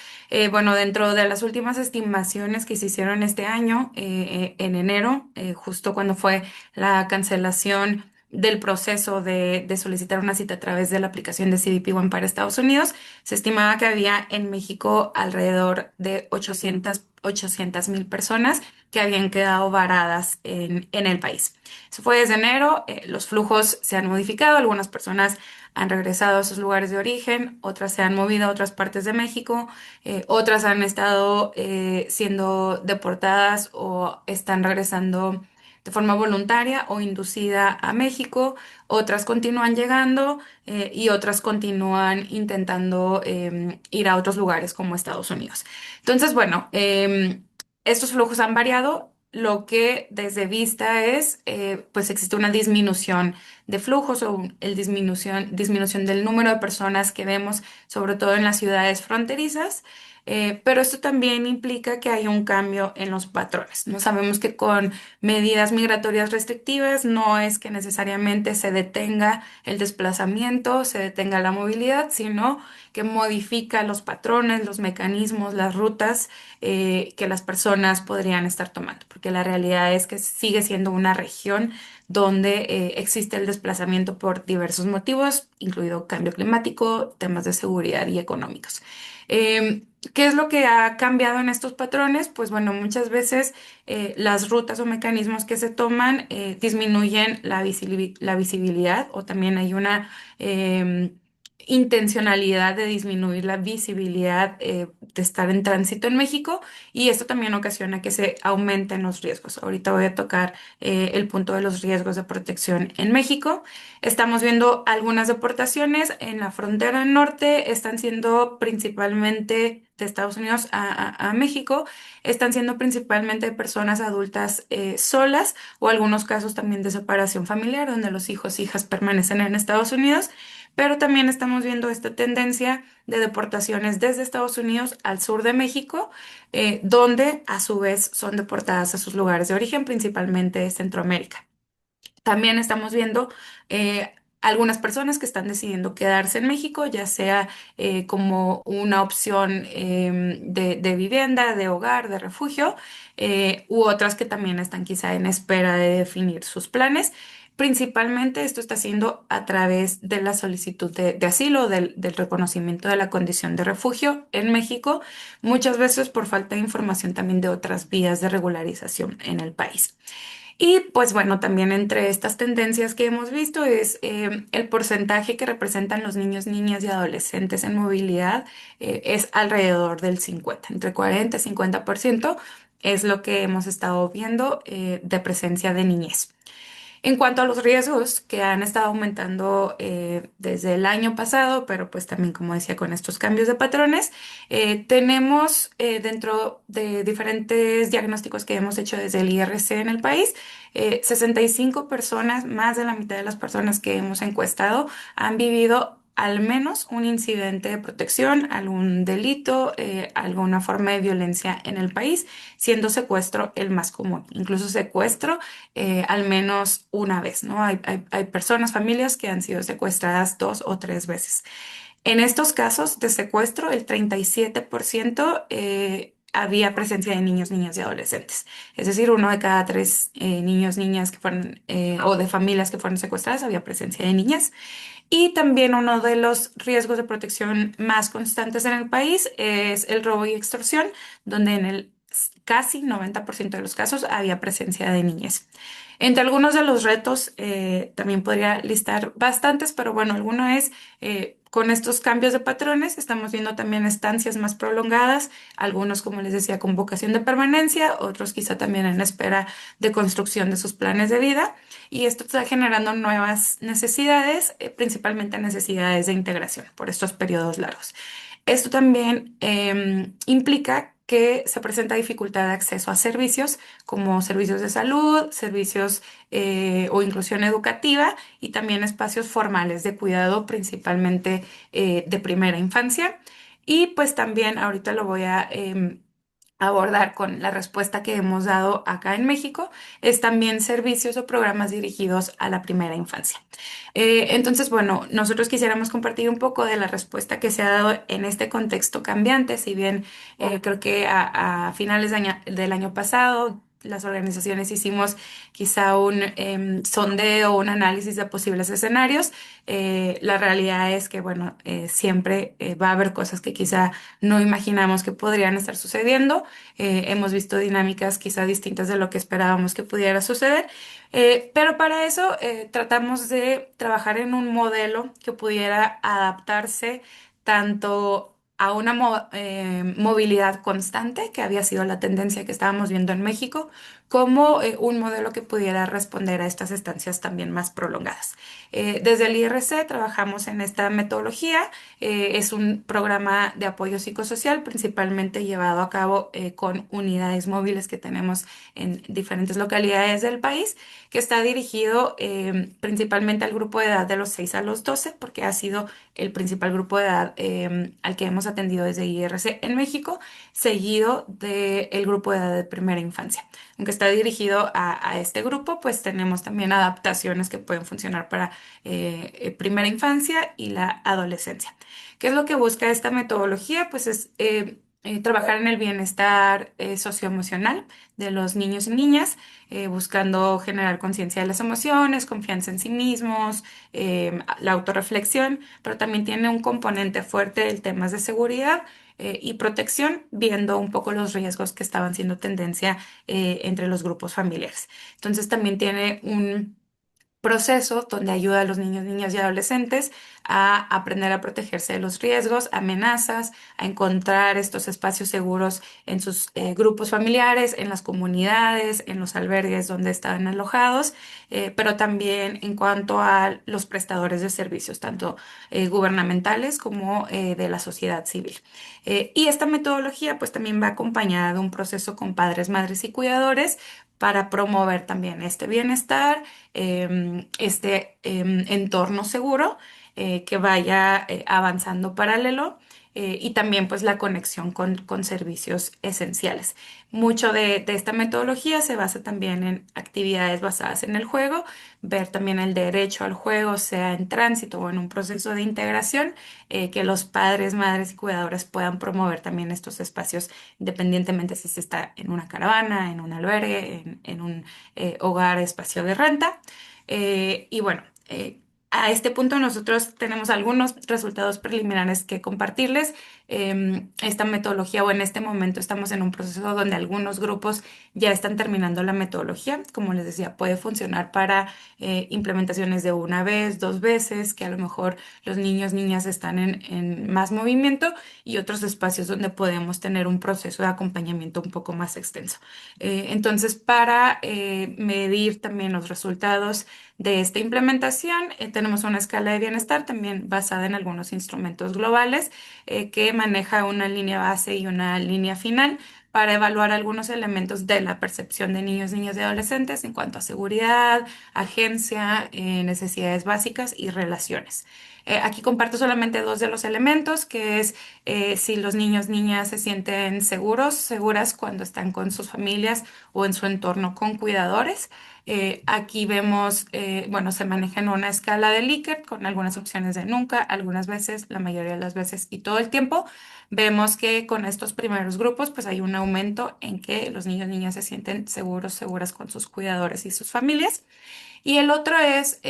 Bueno, dentro de las últimas estimaciones que se hicieron este año, en enero, justo cuando fue la cancelación del proceso de solicitar una cita a través de la aplicación de CBP One para Estados Unidos, se estimaba que había en México alrededor de 800,000 personas que habían quedado varadas en el país. Eso fue desde enero. Los flujos se han modificado, algunas personas han regresado a sus lugares de origen, otras se han movido a otras partes de México, otras han estado siendo deportadas o están regresando de forma voluntaria o inducida a México, otras continúan llegando y otras continúan intentando ir a otros lugares como Estados Unidos. Entonces, bueno, estos flujos han variado. Lo que desde vista es, pues existe una disminución de flujos o disminución del número de personas que vemos, sobre todo en las ciudades fronterizas. Pero esto también implica que hay un cambio en los patrones. No sabemos que con medidas migratorias restrictivas no es que necesariamente se detenga el desplazamiento, se detenga la movilidad, sino que modifica los patrones, los mecanismos, las rutas que las personas podrían estar tomando, porque la realidad es que sigue siendo una región donde existe el desplazamiento por diversos motivos, incluido cambio climático, temas de seguridad y económicos. ¿Qué es lo que ha cambiado en estos patrones? Pues bueno, muchas veces las rutas o mecanismos que se toman disminuyen la visibilidad, o también hay una intencionalidad de disminuir la visibilidad de estar en tránsito en México, y esto también ocasiona que se aumenten los riesgos. Ahorita voy a tocar el punto de los riesgos de protección en México. Estamos viendo algunas deportaciones en la frontera norte, están siendo principalmente de Estados Unidos a México, están siendo principalmente personas adultas solas, o algunos casos también de separación familiar, donde los hijos e hijas permanecen en Estados Unidos, pero también estamos viendo esta tendencia de deportaciones desde Estados Unidos al sur de México, donde a su vez son deportadas a sus lugares de origen, principalmente Centroamérica. También estamos viendo algunas personas que están decidiendo quedarse en México, ya sea como una opción de vivienda, de hogar, de refugio, u otras que también están quizá en espera de definir sus planes. Principalmente esto está haciendo a través de la solicitud de asilo, del reconocimiento de la condición de refugio en México, muchas veces por falta de información también de otras vías de regularización en el país. Y pues bueno, también entre estas tendencias que hemos visto es el porcentaje que representan los niños, niñas y adolescentes en movilidad es alrededor del 50, entre 40 y 50% es lo que hemos estado viendo de presencia de niñez. En cuanto a los riesgos que han estado aumentando desde el año pasado, pero pues también, como decía, con estos cambios de patrones, tenemos dentro de diferentes diagnósticos que hemos hecho desde el IRC en el país, 65 personas, más de la mitad de las personas que hemos encuestado, han vivido al menos un incidente de protección, algún delito, alguna forma de violencia en el país, siendo secuestro el más común. Incluso secuestro al menos una vez, ¿no? Hay personas, familias que han sido secuestradas 2 o 3 veces. En estos casos de secuestro, el 37% había presencia de niños, niñas y adolescentes. Es decir, 1 de cada 3 niños, niñas que fueron, o de familias que fueron secuestradas, había presencia de niñas. Y también uno de los riesgos de protección más constantes en el país es el robo y extorsión, donde en el casi 90% de los casos había presencia de niñez. Entre algunos de los retos, también podría listar bastantes, pero bueno, alguno es con estos cambios de patrones, estamos viendo también estancias más prolongadas, algunos, como les decía, con vocación de permanencia, otros quizá también en espera de construcción de sus planes de vida. Y esto está generando nuevas necesidades, principalmente necesidades de integración por estos periodos largos. Esto también implica que se presenta dificultad de acceso a servicios como servicios de salud, servicios o inclusión educativa y también espacios formales de cuidado, principalmente de primera infancia. Y pues también ahorita lo voy a abordar con la respuesta que hemos dado acá en México, es también servicios o programas dirigidos a la primera infancia. Entonces, bueno, nosotros quisiéramos compartir un poco de la respuesta que se ha dado en este contexto cambiante, si bien creo que a finales del año pasado las organizaciones hicimos quizá un sondeo, un análisis de posibles escenarios. La realidad es que, bueno, siempre va a haber cosas que quizá no imaginamos que podrían estar sucediendo. Hemos visto dinámicas quizá distintas de lo que esperábamos que pudiera suceder, pero para eso tratamos de trabajar en un modelo que pudiera adaptarse tanto a una movilidad constante, que había sido la tendencia que estábamos viendo en México, como un modelo que pudiera responder a estas estancias también más prolongadas. Desde el IRC trabajamos en esta metodología. Es un programa de apoyo psicosocial principalmente llevado a cabo con unidades móviles que tenemos en diferentes localidades del país, que está dirigido principalmente al grupo de edad de los 6 a los 12, porque ha sido el principal grupo de edad al que hemos atendido desde IRC en México, seguido del grupo de edad de primera infancia. Aunque está dirigido a este grupo, pues tenemos también adaptaciones que pueden funcionar para primera infancia y la adolescencia. ¿Qué es lo que busca esta metodología? Pues es trabajar en el bienestar socioemocional de los niños y niñas, buscando generar conciencia de las emociones, confianza en sí mismos, la autorreflexión, pero también tiene un componente fuerte el temas de seguridad y protección, viendo un poco los riesgos que estaban siendo tendencia entre los grupos familiares. Entonces también tiene un proceso donde ayuda a los niños, niñas y adolescentes a aprender a protegerse de los riesgos, amenazas, a encontrar estos espacios seguros en sus grupos familiares, en las comunidades, en los albergues donde estaban alojados, pero también en cuanto a los prestadores de servicios, tanto gubernamentales como de la sociedad civil. Y esta metodología pues también va acompañada de un proceso con padres, madres y cuidadores para promover también este bienestar, este entorno seguro que vaya avanzando paralelo y también pues la conexión con servicios esenciales. Mucho de esta metodología se basa también en actividades basadas en el juego, ver también el derecho al juego, sea en tránsito o en un proceso de integración, que los padres, madres y cuidadores puedan promover también estos espacios independientemente si se está en una caravana, en un albergue, en un hogar, espacio de renta. Y bueno, a este punto nosotros tenemos algunos resultados preliminares que compartirles. Esta metodología o en este momento estamos en un proceso donde algunos grupos ya están terminando la metodología. Como les decía, puede funcionar para implementaciones de una vez, dos veces, que a lo mejor los niños, niñas están en más movimiento y otros espacios donde podemos tener un proceso de acompañamiento un poco más extenso. Entonces, para medir también los resultados de esta implementación, tenemos una escala de bienestar también basada en algunos instrumentos globales que maneja una línea base y una línea final para evaluar algunos elementos de la percepción de niños, niñas y adolescentes en cuanto a seguridad, agencia, necesidades básicas y relaciones. Aquí comparto solamente dos de los elementos, que es si los niños, niñas se sienten seguros, seguras cuando están con sus familias o en su entorno con cuidadores. Aquí vemos, bueno, se maneja en una escala de Likert con algunas opciones de nunca, algunas veces, la mayoría de las veces y todo el tiempo. Vemos que con estos primeros grupos, pues hay un aumento en que los niños, niñas se sienten seguros, seguras con sus cuidadores y sus familias. Y el otro es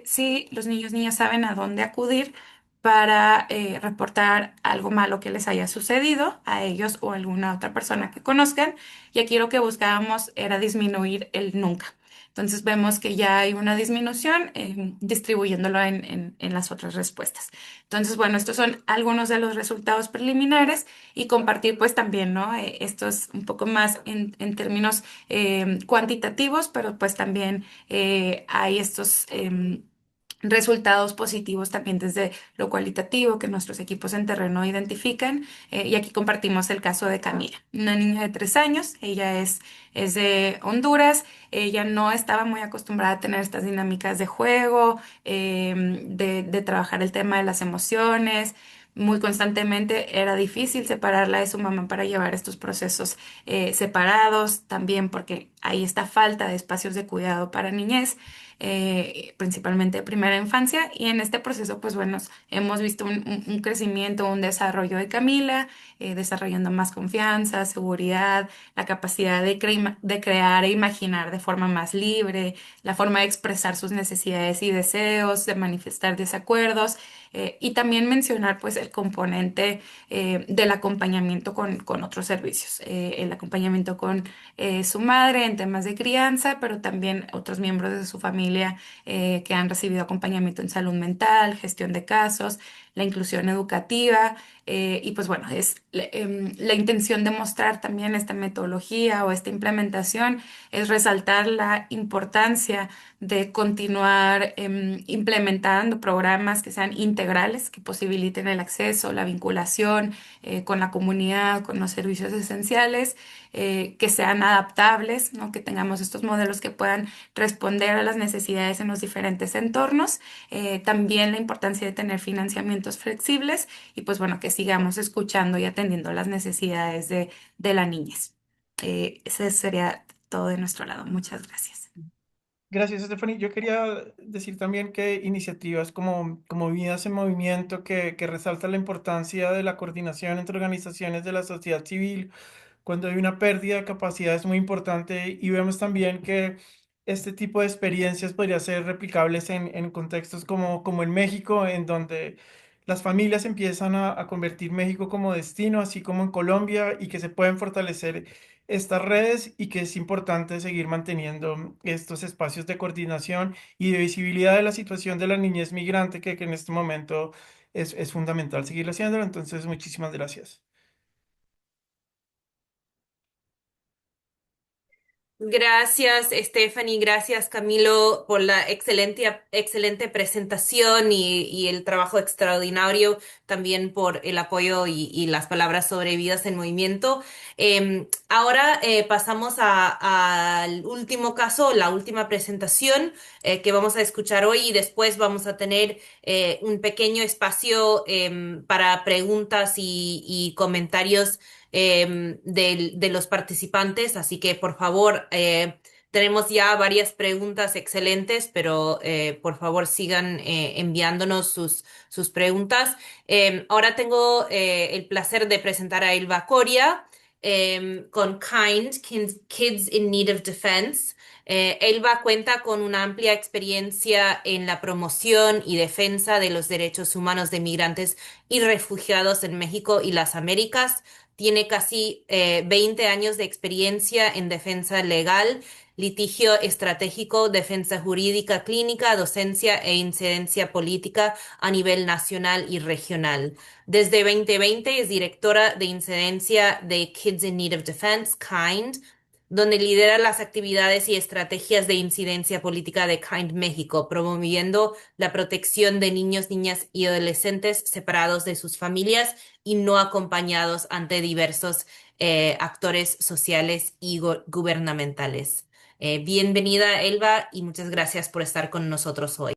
si los niños, niñas saben a dónde acudir para reportar algo malo que les haya sucedido a ellos o a alguna otra persona que conozcan. Y aquí lo que buscábamos era disminuir el nunca. Entonces vemos que ya hay una disminución distribuyéndolo en las otras respuestas. Entonces, bueno, estos son algunos de los resultados preliminares y compartir pues también, ¿no? Esto es un poco más en términos cuantitativos, pero pues también hay estos resultados positivos también desde lo cualitativo que nuestros equipos en terreno identifican. Y aquí compartimos el caso de Camila, una niña de 3 años. Ella es de Honduras. Ella no estaba muy acostumbrada a tener estas dinámicas de juego, de trabajar el tema de las emociones. Muy constantemente era difícil separarla de su mamá para llevar estos procesos separados, también porque hay esta falta de espacios de cuidado para niñez, principalmente de primera infancia, y en este proceso, pues bueno, hemos visto un crecimiento, un desarrollo de Camila, desarrollando más confianza, seguridad, la capacidad de crear e imaginar de forma más libre, la forma de expresar sus necesidades y deseos, de manifestar desacuerdos. Y también mencionar pues el componente del acompañamiento con otros servicios, el acompañamiento con su madre en temas de crianza, pero también otros miembros de su familia que han recibido acompañamiento en salud mental, gestión de casos, la inclusión educativa. Y pues bueno, es la intención de mostrar también esta metodología o esta implementación es resaltar la importancia de continuar implementando programas que sean integrales, que posibiliten el acceso, la vinculación con la comunidad, con los servicios esenciales, que sean adaptables, ¿no? Que tengamos estos modelos que puedan responder a las necesidades en los diferentes entornos. También la importancia de tener financiamientos flexibles y pues bueno, que sigamos escuchando y atendiendo las necesidades de la niñez. Ese sería todo de nuestro lado. Muchas gracias. Gracias, Stephanie. Yo quería decir también que iniciativas como Vidas en Movimiento, que resalta la importancia de la coordinación entre organizaciones de la sociedad civil cuando hay una pérdida de capacidad es muy importante y vemos también que este tipo de experiencias podría ser replicables en contextos como en México, en donde las familias empiezan a convertir México como destino, así como en Colombia, y que se pueden fortalecer estas redes y que es importante seguir manteniendo estos espacios de coordinación y de visibilidad de la situación de la niñez migrante, que en este momento es fundamental seguir haciéndolo. Entonces, muchísimas gracias. Gracias, Stephanie, gracias, Camilo, por la excelente presentación y el trabajo extraordinario, también por el apoyo y las palabras sobre vidas en movimiento. Ahora pasamos al último caso, la última presentación que vamos a escuchar hoy y después vamos a tener un pequeño espacio para preguntas y comentarios de los participantes, así que por favor, tenemos ya varias preguntas excelentes, pero por favor sigan enviándonos sus preguntas. Ahora tengo el placer de presentar a Elba Coria con Kids in Need of Defense. Elba cuenta con una amplia experiencia en la promoción y defensa de los derechos humanos de migrantes y refugiados en México y las Américas. Tiene casi 20 años de experiencia en defensa legal, litigio estratégico, defensa jurídica clínica, docencia e incidencia política a nivel nacional y regional. Desde 2020 es directora de incidencia de Kids in Need of Defense, KIND, donde lidera las actividades y estrategias de incidencia política de KIND México, promoviendo la protección de niños, niñas y adolescentes separados de sus familias y no acompañados ante diversos actores sociales y gubernamentales. Bienvenida, Elba, y muchas gracias por estar con nosotros hoy.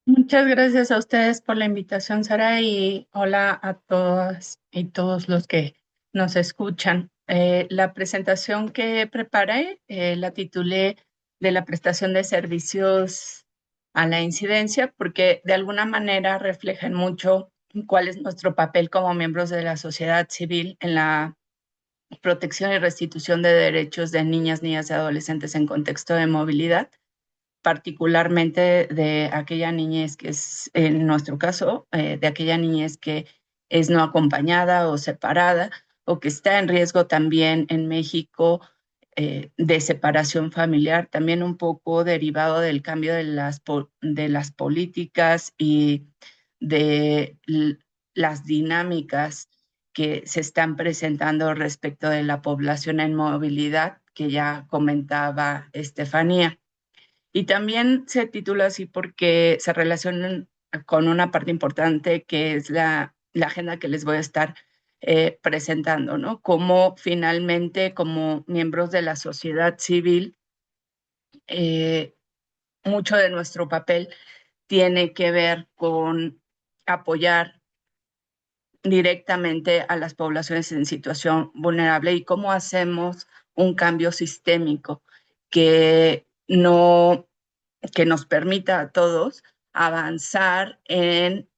Muchas gracias a ustedes por la invitación, Sara, y hola a todas y todos los que nos escuchan. La presentación que preparé la titulé de la prestación de servicios a la incidencia, porque de alguna manera reflejan mucho cuál es nuestro papel como miembros de la sociedad civil en la protección y restitución de derechos de niñas, niñas y adolescentes en contexto de movilidad, particularmente de aquella niñez que es, en nuestro caso, de aquella niñez que es no acompañada o separada o que está en riesgo también en México de separación familiar, también un poco derivado del cambio de las políticas y de las dinámicas que se están presentando respecto de la población en movilidad, que ya comentaba Estefanía. Y también se titula así porque se relacionan con una parte importante que es la agenda que les voy a estar presentando, ¿no? Cómo finalmente, como miembros de la sociedad civil, eh, mucho de nuestro papel tiene que ver con apoyar directamente a las poblaciones en situación vulnerable y cómo hacemos un cambio sistémico que no que nos permita a todos avanzar en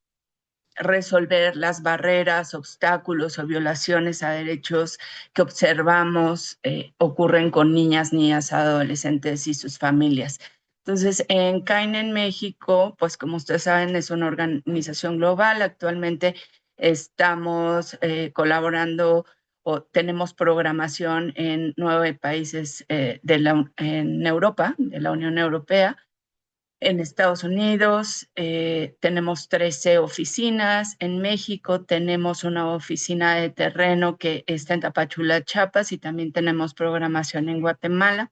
resolver las barreras, obstáculos o violaciones a derechos que observamos ocurren con niñas, niñas, adolescentes y sus familias. Entonces, en CAIN en México, pues como ustedes saben, es una organización global. Actualmente estamos colaborando o tenemos programación en 9 países en Europa, de la Unión Europea. En Estados Unidos tenemos 13 oficinas. En México tenemos una oficina de terreno que está en Tapachula, Chiapas, y también tenemos programación en Guatemala.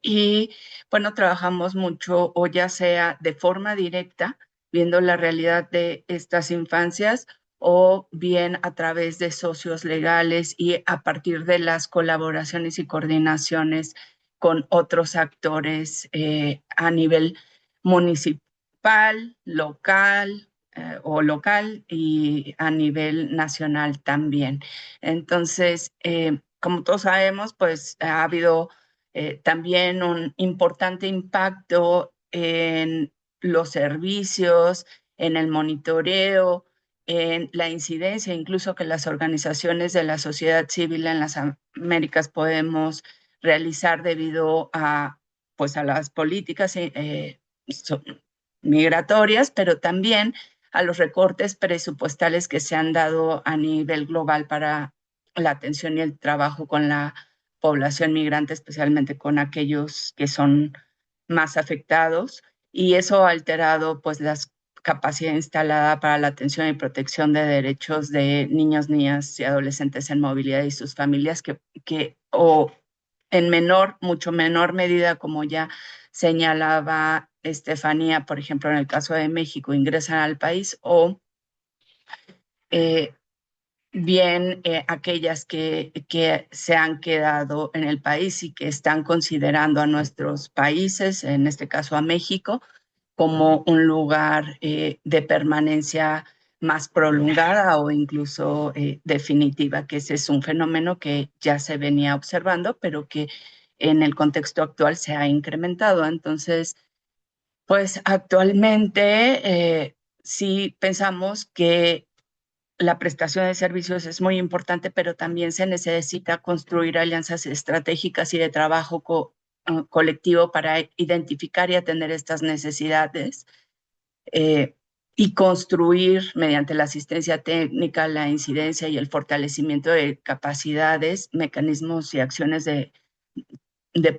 Y bueno, trabajamos mucho, o ya sea de forma directa, viendo la realidad de estas infancias, o bien a través de socios legales y a partir de las colaboraciones y coordinaciones con otros actores a nivel municipal, local o local y a nivel nacional también. Entonces, como todos sabemos, pues ha habido también un importante impacto en los servicios, en el monitoreo, en la incidencia, incluso que las organizaciones de la sociedad civil en las Américas podemos realizar debido a, pues, a las políticas migratorias, pero también a los recortes presupuestales que se han dado a nivel global para la atención y el trabajo con la población migrante, especialmente con aquellos que son más afectados, y eso ha alterado pues las capacidad instalada para la atención y protección de derechos de niños, niñas y adolescentes en movilidad y sus familias o en mucho menor medida, como ya señalaba Estefanía, por ejemplo, en el caso de México, ingresan al país o bien aquellas que se han quedado en el país y que están considerando a nuestros países, en este caso a México, como un lugar de permanencia más prolongada o incluso definitiva, que ese es un fenómeno que ya se venía observando, pero que en el contexto actual se ha incrementado. Entonces, pues actualmente sí pensamos que la prestación de servicios es muy importante, pero también se necesita construir alianzas estratégicas y de trabajo colectivo para identificar y atender estas necesidades y construir mediante la asistencia técnica, la incidencia y el fortalecimiento de capacidades, mecanismos y acciones de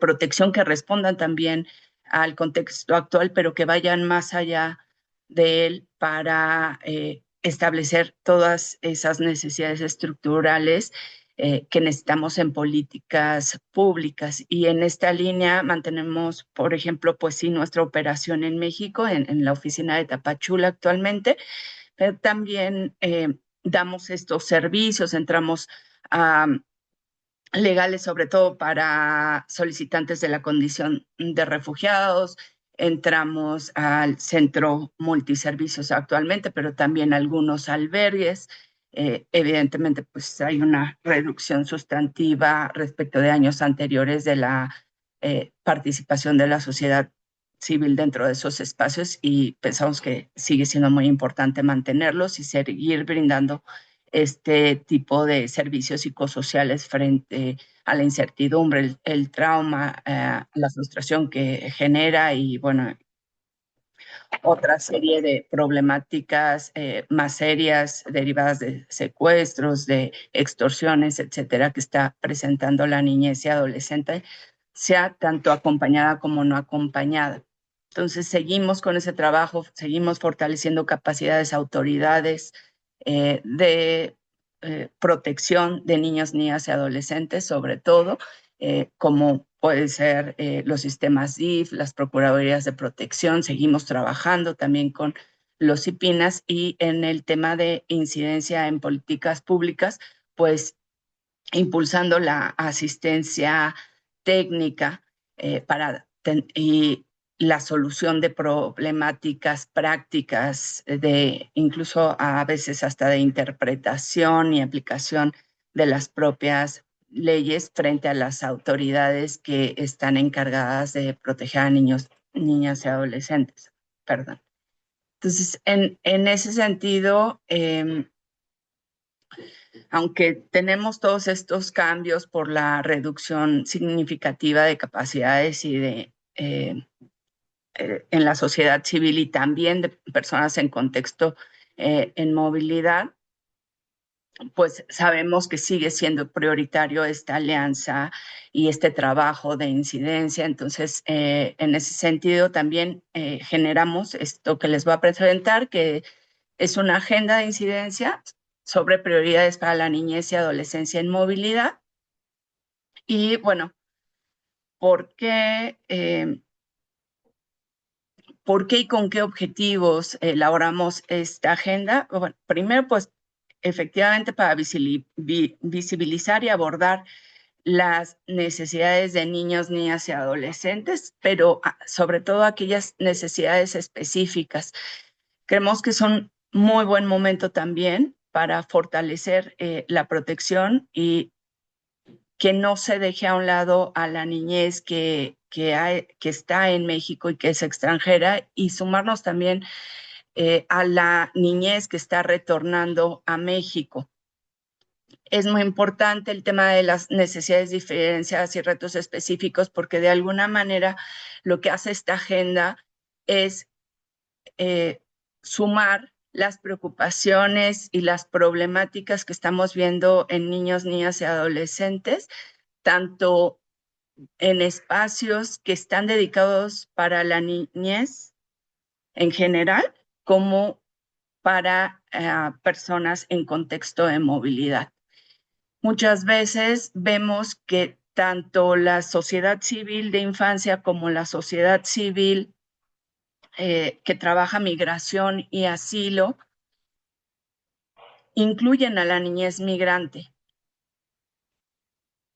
protección que respondan también al contexto actual, pero que vayan más allá de él para establecer todas esas necesidades estructurales que necesitamos en políticas públicas. Y en esta línea mantenemos, por ejemplo, pues sí, nuestra operación en México, en la oficina de Tapachula actualmente, pero también damos estos servicios, entramos a legales, sobre todo para solicitantes de la condición de refugiados. Entramos al centro multiservicios actualmente, pero también algunos albergues. Evidentemente, pues hay una reducción sustantiva respecto de años anteriores de la participación de la sociedad civil dentro de esos espacios y pensamos que sigue siendo muy importante mantenerlos y seguir brindando este tipo de servicios psicosociales frente a la incertidumbre, el trauma, la frustración que genera y, bueno, otra serie de problemáticas más serias derivadas de secuestros, de extorsiones, etcétera, que está presentando la niñez y adolescente, sea tanto acompañada como no acompañada. Entonces, seguimos con ese trabajo, seguimos fortaleciendo capacidades, autoridades de protección de niños, niñas y adolescentes, sobre todo, como pueden ser los sistemas DIF, las Procuradurías de Protección. Seguimos trabajando también con los CIPINAS y en el tema de incidencia en políticas públicas, pues impulsando la asistencia técnica y la solución de problemáticas prácticas, incluso a veces hasta de interpretación y aplicación de las propias leyes frente a las autoridades que están encargadas de proteger a niños, niñas y adolescentes. Perdón. Entonces, en ese sentido, aunque tenemos todos estos cambios por la reducción significativa de capacidades y en la sociedad civil y también de personas en contexto en movilidad, pues sabemos que sigue siendo prioritario esta alianza y este trabajo de incidencia. Entonces, en ese sentido, también generamos esto que les voy a presentar, que es una agenda de incidencia sobre prioridades para la niñez y adolescencia en movilidad. Y bueno, ¿por qué y con qué objetivos elaboramos esta agenda? Bueno, primero, pues efectivamente para visibilizar y abordar las necesidades de niños, niñas y adolescentes, pero sobre todo aquellas necesidades específicas. Creemos que son muy buen momento también para fortalecer la protección y que no se deje a un lado a la niñez que está en México y que es extranjera, y sumarnos también a la niñez que está retornando a México. Es muy importante el tema de las necesidades diferenciadas y retos específicos, porque de alguna manera lo que hace esta agenda es sumar las preocupaciones y las problemáticas que estamos viendo en niños, niñas y adolescentes, tanto en espacios que están dedicados para la niñez en general, como para personas en contexto de movilidad. Muchas veces vemos que tanto la sociedad civil de infancia como la sociedad civil que trabaja migración y asilo incluyen a la niñez migrante,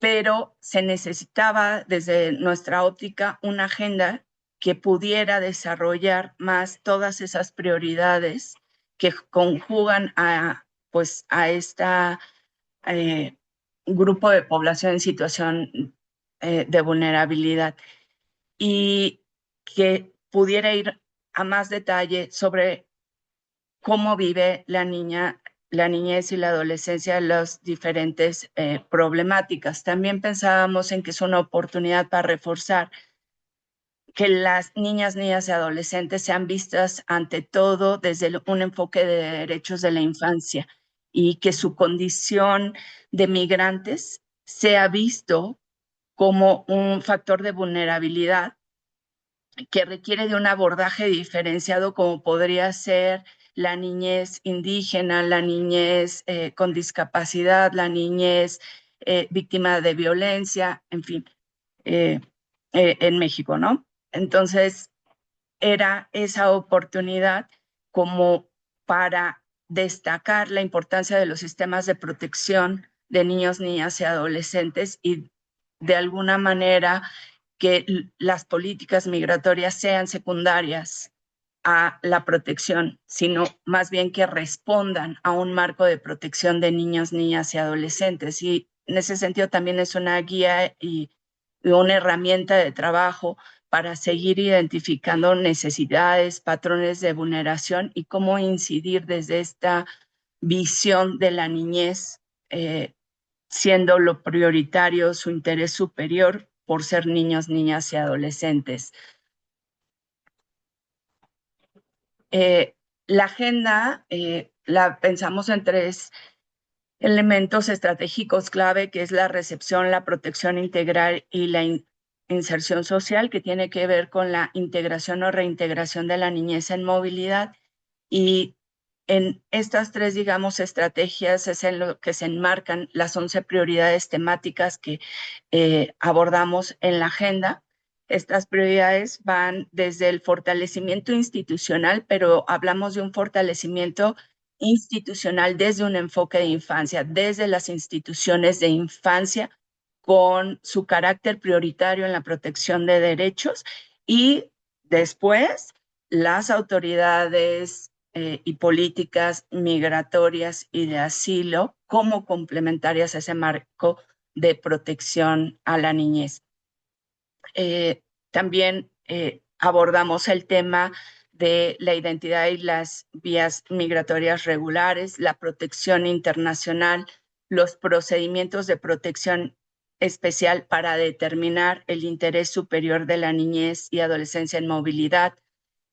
pero se necesitaba desde nuestra óptica una agenda que pudiera desarrollar más todas esas prioridades que conjugan pues, a esta grupo de población en situación de vulnerabilidad, y que pudiera ir a más detalle sobre cómo vive la niña la niñez y la adolescencia las diferentes problemáticas. También pensábamos en que es una oportunidad para reforzar que las niñas y adolescentes sean vistas ante todo desde un enfoque de derechos de la infancia y que su condición de migrantes sea visto como un factor de vulnerabilidad que requiere de un abordaje diferenciado como podría ser la niñez indígena, la niñez con discapacidad, la niñez víctima de violencia, en fin, en México, ¿no? Entonces, era esa oportunidad como para destacar la importancia de los sistemas de protección de niños, niñas y adolescentes y de alguna manera que las políticas migratorias sean secundarias a la protección, sino más bien que respondan a un marco de protección de niños, niñas y adolescentes. Y en ese sentido también es una guía y una herramienta de trabajo para seguir identificando necesidades, patrones de vulneración y cómo incidir desde esta visión de la niñez, siendo lo prioritario su interés superior por ser niños, niñas y adolescentes. La agenda la pensamos en 3 elementos estratégicos clave, que es la recepción, la protección integral y la inserción social, que tiene que ver con la integración o reintegración de la niñez en movilidad. Y en estas 3, digamos, estrategias es en lo que se enmarcan las 11 prioridades temáticas que abordamos en la agenda. Estas prioridades van desde el fortalecimiento institucional, pero hablamos de un fortalecimiento institucional desde un enfoque de infancia, desde las instituciones de infancia, con su carácter prioritario en la protección de derechos y después las autoridades y políticas migratorias y de asilo como complementarias a ese marco de protección a la niñez. También abordamos el tema de la identidad y las vías migratorias regulares, la protección internacional, los procedimientos de protección especial para determinar el interés superior de la niñez y adolescencia en movilidad,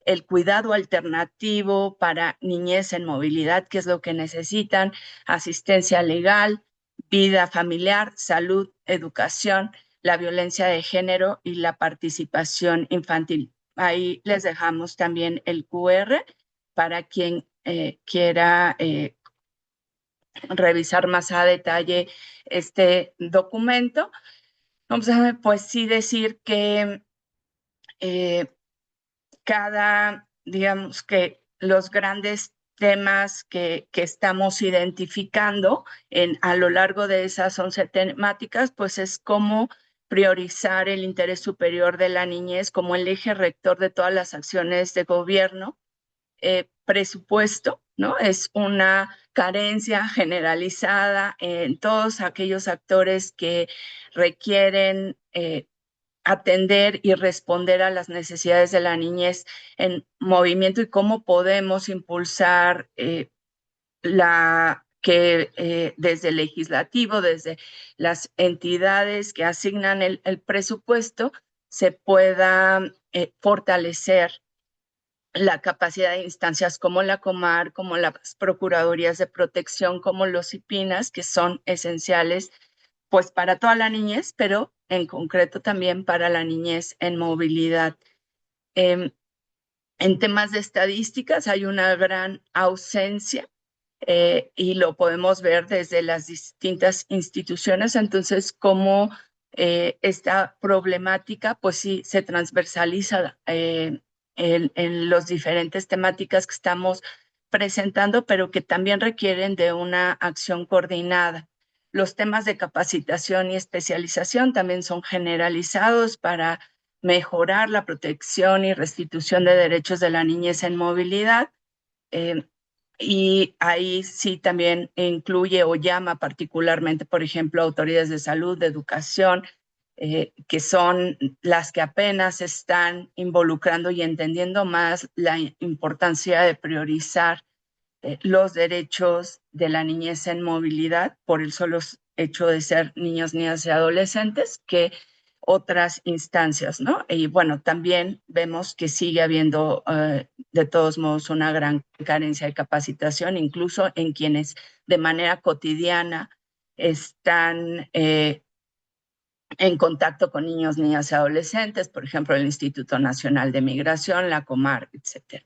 el cuidado alternativo para niñez en movilidad, que es lo que necesitan, asistencia legal, vida familiar, salud, educación, la violencia de género y la participación infantil. Ahí les dejamos también el QR para quien quiera revisar más a detalle este documento. Vamos a ver, pues sí decir que digamos que los grandes temas que estamos identificando a lo largo de esas 11 temáticas, pues es cómo priorizar el interés superior de la niñez como el eje rector de todas las acciones de gobierno. Presupuesto, ¿no? Es una carencia generalizada en todos aquellos actores que requieren atender y responder a las necesidades de la niñez en movimiento y cómo podemos impulsar desde el legislativo, desde las entidades que asignan el presupuesto, se pueda fortalecer la capacidad de instancias como la Comar, como las Procuradurías de Protección, como los IPINAS, que son esenciales pues para toda la niñez, pero en concreto también para la niñez en movilidad. En temas de estadísticas hay una gran ausencia y lo podemos ver desde las distintas instituciones. Entonces, cómo esta problemática, pues sí, se transversaliza en las diferentes temáticas que estamos presentando, pero que también requieren de una acción coordinada. Los temas de capacitación y especialización también son generalizados para mejorar la protección y restitución de derechos de la niñez en movilidad. Y ahí sí también incluye o llama particularmente, por ejemplo, autoridades de salud, de educación, que son las que apenas están involucrando y entendiendo más la importancia de priorizar los derechos de la niñez en movilidad por el solo hecho de ser niños, niñas y adolescentes que otras instancias, ¿no? Y bueno, también vemos que sigue habiendo de todos modos una gran carencia de capacitación, incluso en quienes de manera cotidiana están en contacto con niños, niñas y adolescentes, por ejemplo, el Instituto Nacional de Migración, la Comar, etc.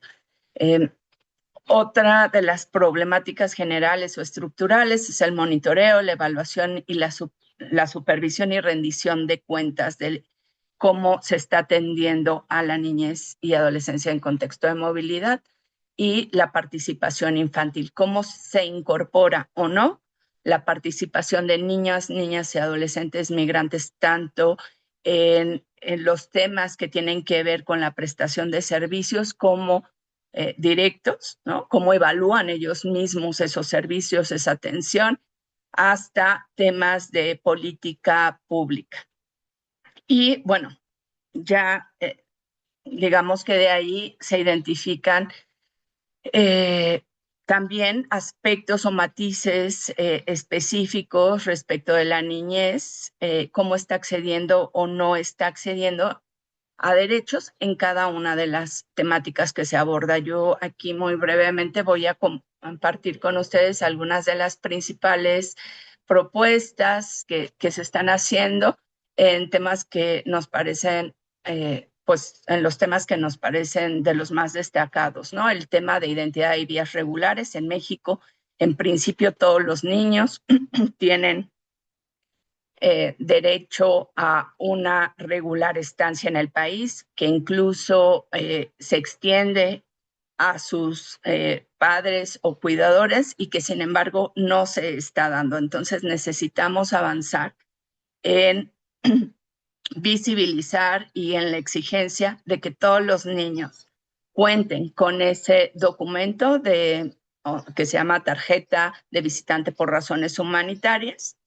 Otra de las problemáticas generales o estructurales es el monitoreo, la evaluación y la supervisión y rendición de cuentas de cómo se está atendiendo a la niñez y adolescencia en contexto de movilidad y la participación infantil, cómo se incorpora o no la participación de niñas, niñas y adolescentes migrantes, tanto en los temas que tienen que ver con la prestación de servicios como directos, ¿no? Cómo evalúan ellos mismos esos servicios, esa atención, hasta temas de política pública. Y bueno, ya digamos que de ahí se identifican también aspectos o matices específicos respecto de la niñez, cómo está accediendo o no está accediendo a derechos en cada una de las temáticas que se aborda. Yo aquí muy brevemente voy a compartir con ustedes algunas de las principales propuestas que se están haciendo en temas que nos parecen, pues en los temas que nos parecen de los más destacados, ¿no? El tema de identidad y vías regulares en México. En principio, todos los niños tienen derecho a una regular estancia en el país, que incluso se extiende a sus padres o cuidadores y que sin embargo no se está dando. Entonces necesitamos avanzar en visibilizar y en la exigencia de que todos los niños cuenten con ese documento que se llama tarjeta de visitante por razones humanitarias,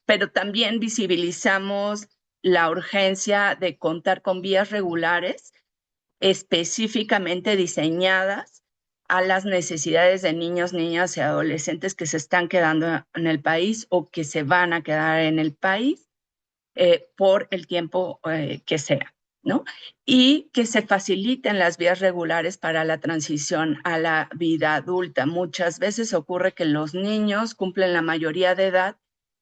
pero también visibilizamos la urgencia de contar con vías regulares específicamente diseñadas a las necesidades de niños, niñas y adolescentes que se están quedando en el país o que se van a quedar en el país por el tiempo que sea, ¿no? Y que se faciliten las vías regulares para la transición a la vida adulta. Muchas veces ocurre que los niños cumplen la mayoría de edad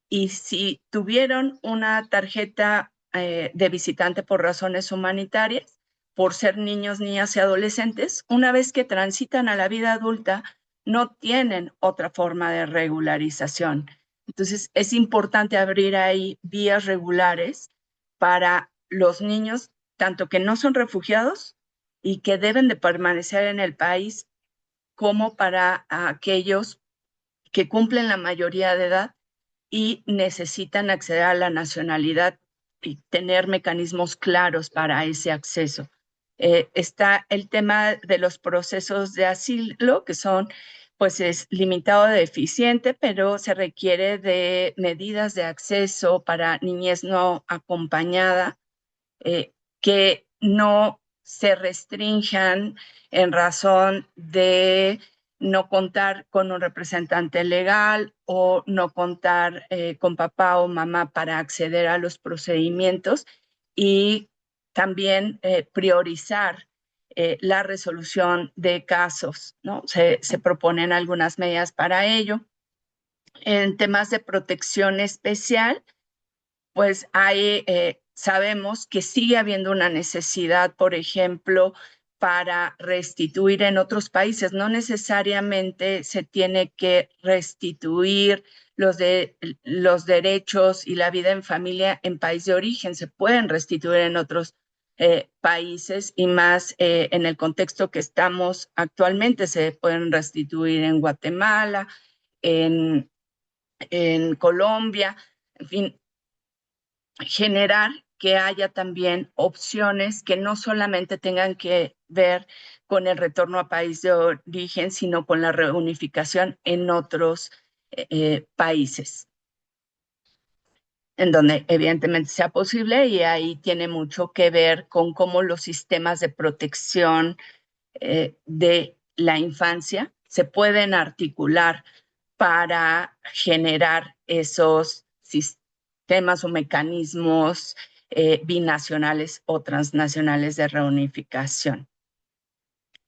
y si tuvieron una tarjeta de visitante por razones humanitarias, por ser niños, niñas y adolescentes, una vez que transitan a la vida adulta, no tienen otra forma de regularización. Entonces, es importante abrir ahí vías regulares para los niños, tanto que no son refugiados y que deben de permanecer en el país, como para aquellos que cumplen la mayoría de edad y necesitan acceder a la nacionalidad y tener mecanismos claros para ese acceso. Está el tema de los procesos de asilo, que son, pues es limitado de eficiente, pero se requiere de medidas de acceso para niñez no acompañada, que no se restrinjan en razón de no contar con un representante legal o no contar con papá o mamá para acceder a los procedimientos y también priorizar la resolución de casos, ¿no? Se proponen algunas medidas para ello. En temas de protección especial, pues sabemos que sigue habiendo una necesidad, por ejemplo, para restituir en otros países. No necesariamente se tiene que restituir los derechos y la vida en familia en país de origen, se pueden restituir en otros países y más en el contexto que estamos actualmente, se pueden restituir en Guatemala, en Colombia, en fin, generar que haya también opciones que no solamente tengan que ver con el retorno a país de origen, sino con la reunificación en otros países, en donde evidentemente sea posible, y ahí tiene mucho que ver con cómo los sistemas de protección de la infancia se pueden articular para generar esos sistemas o mecanismos binacionales o transnacionales de reunificación.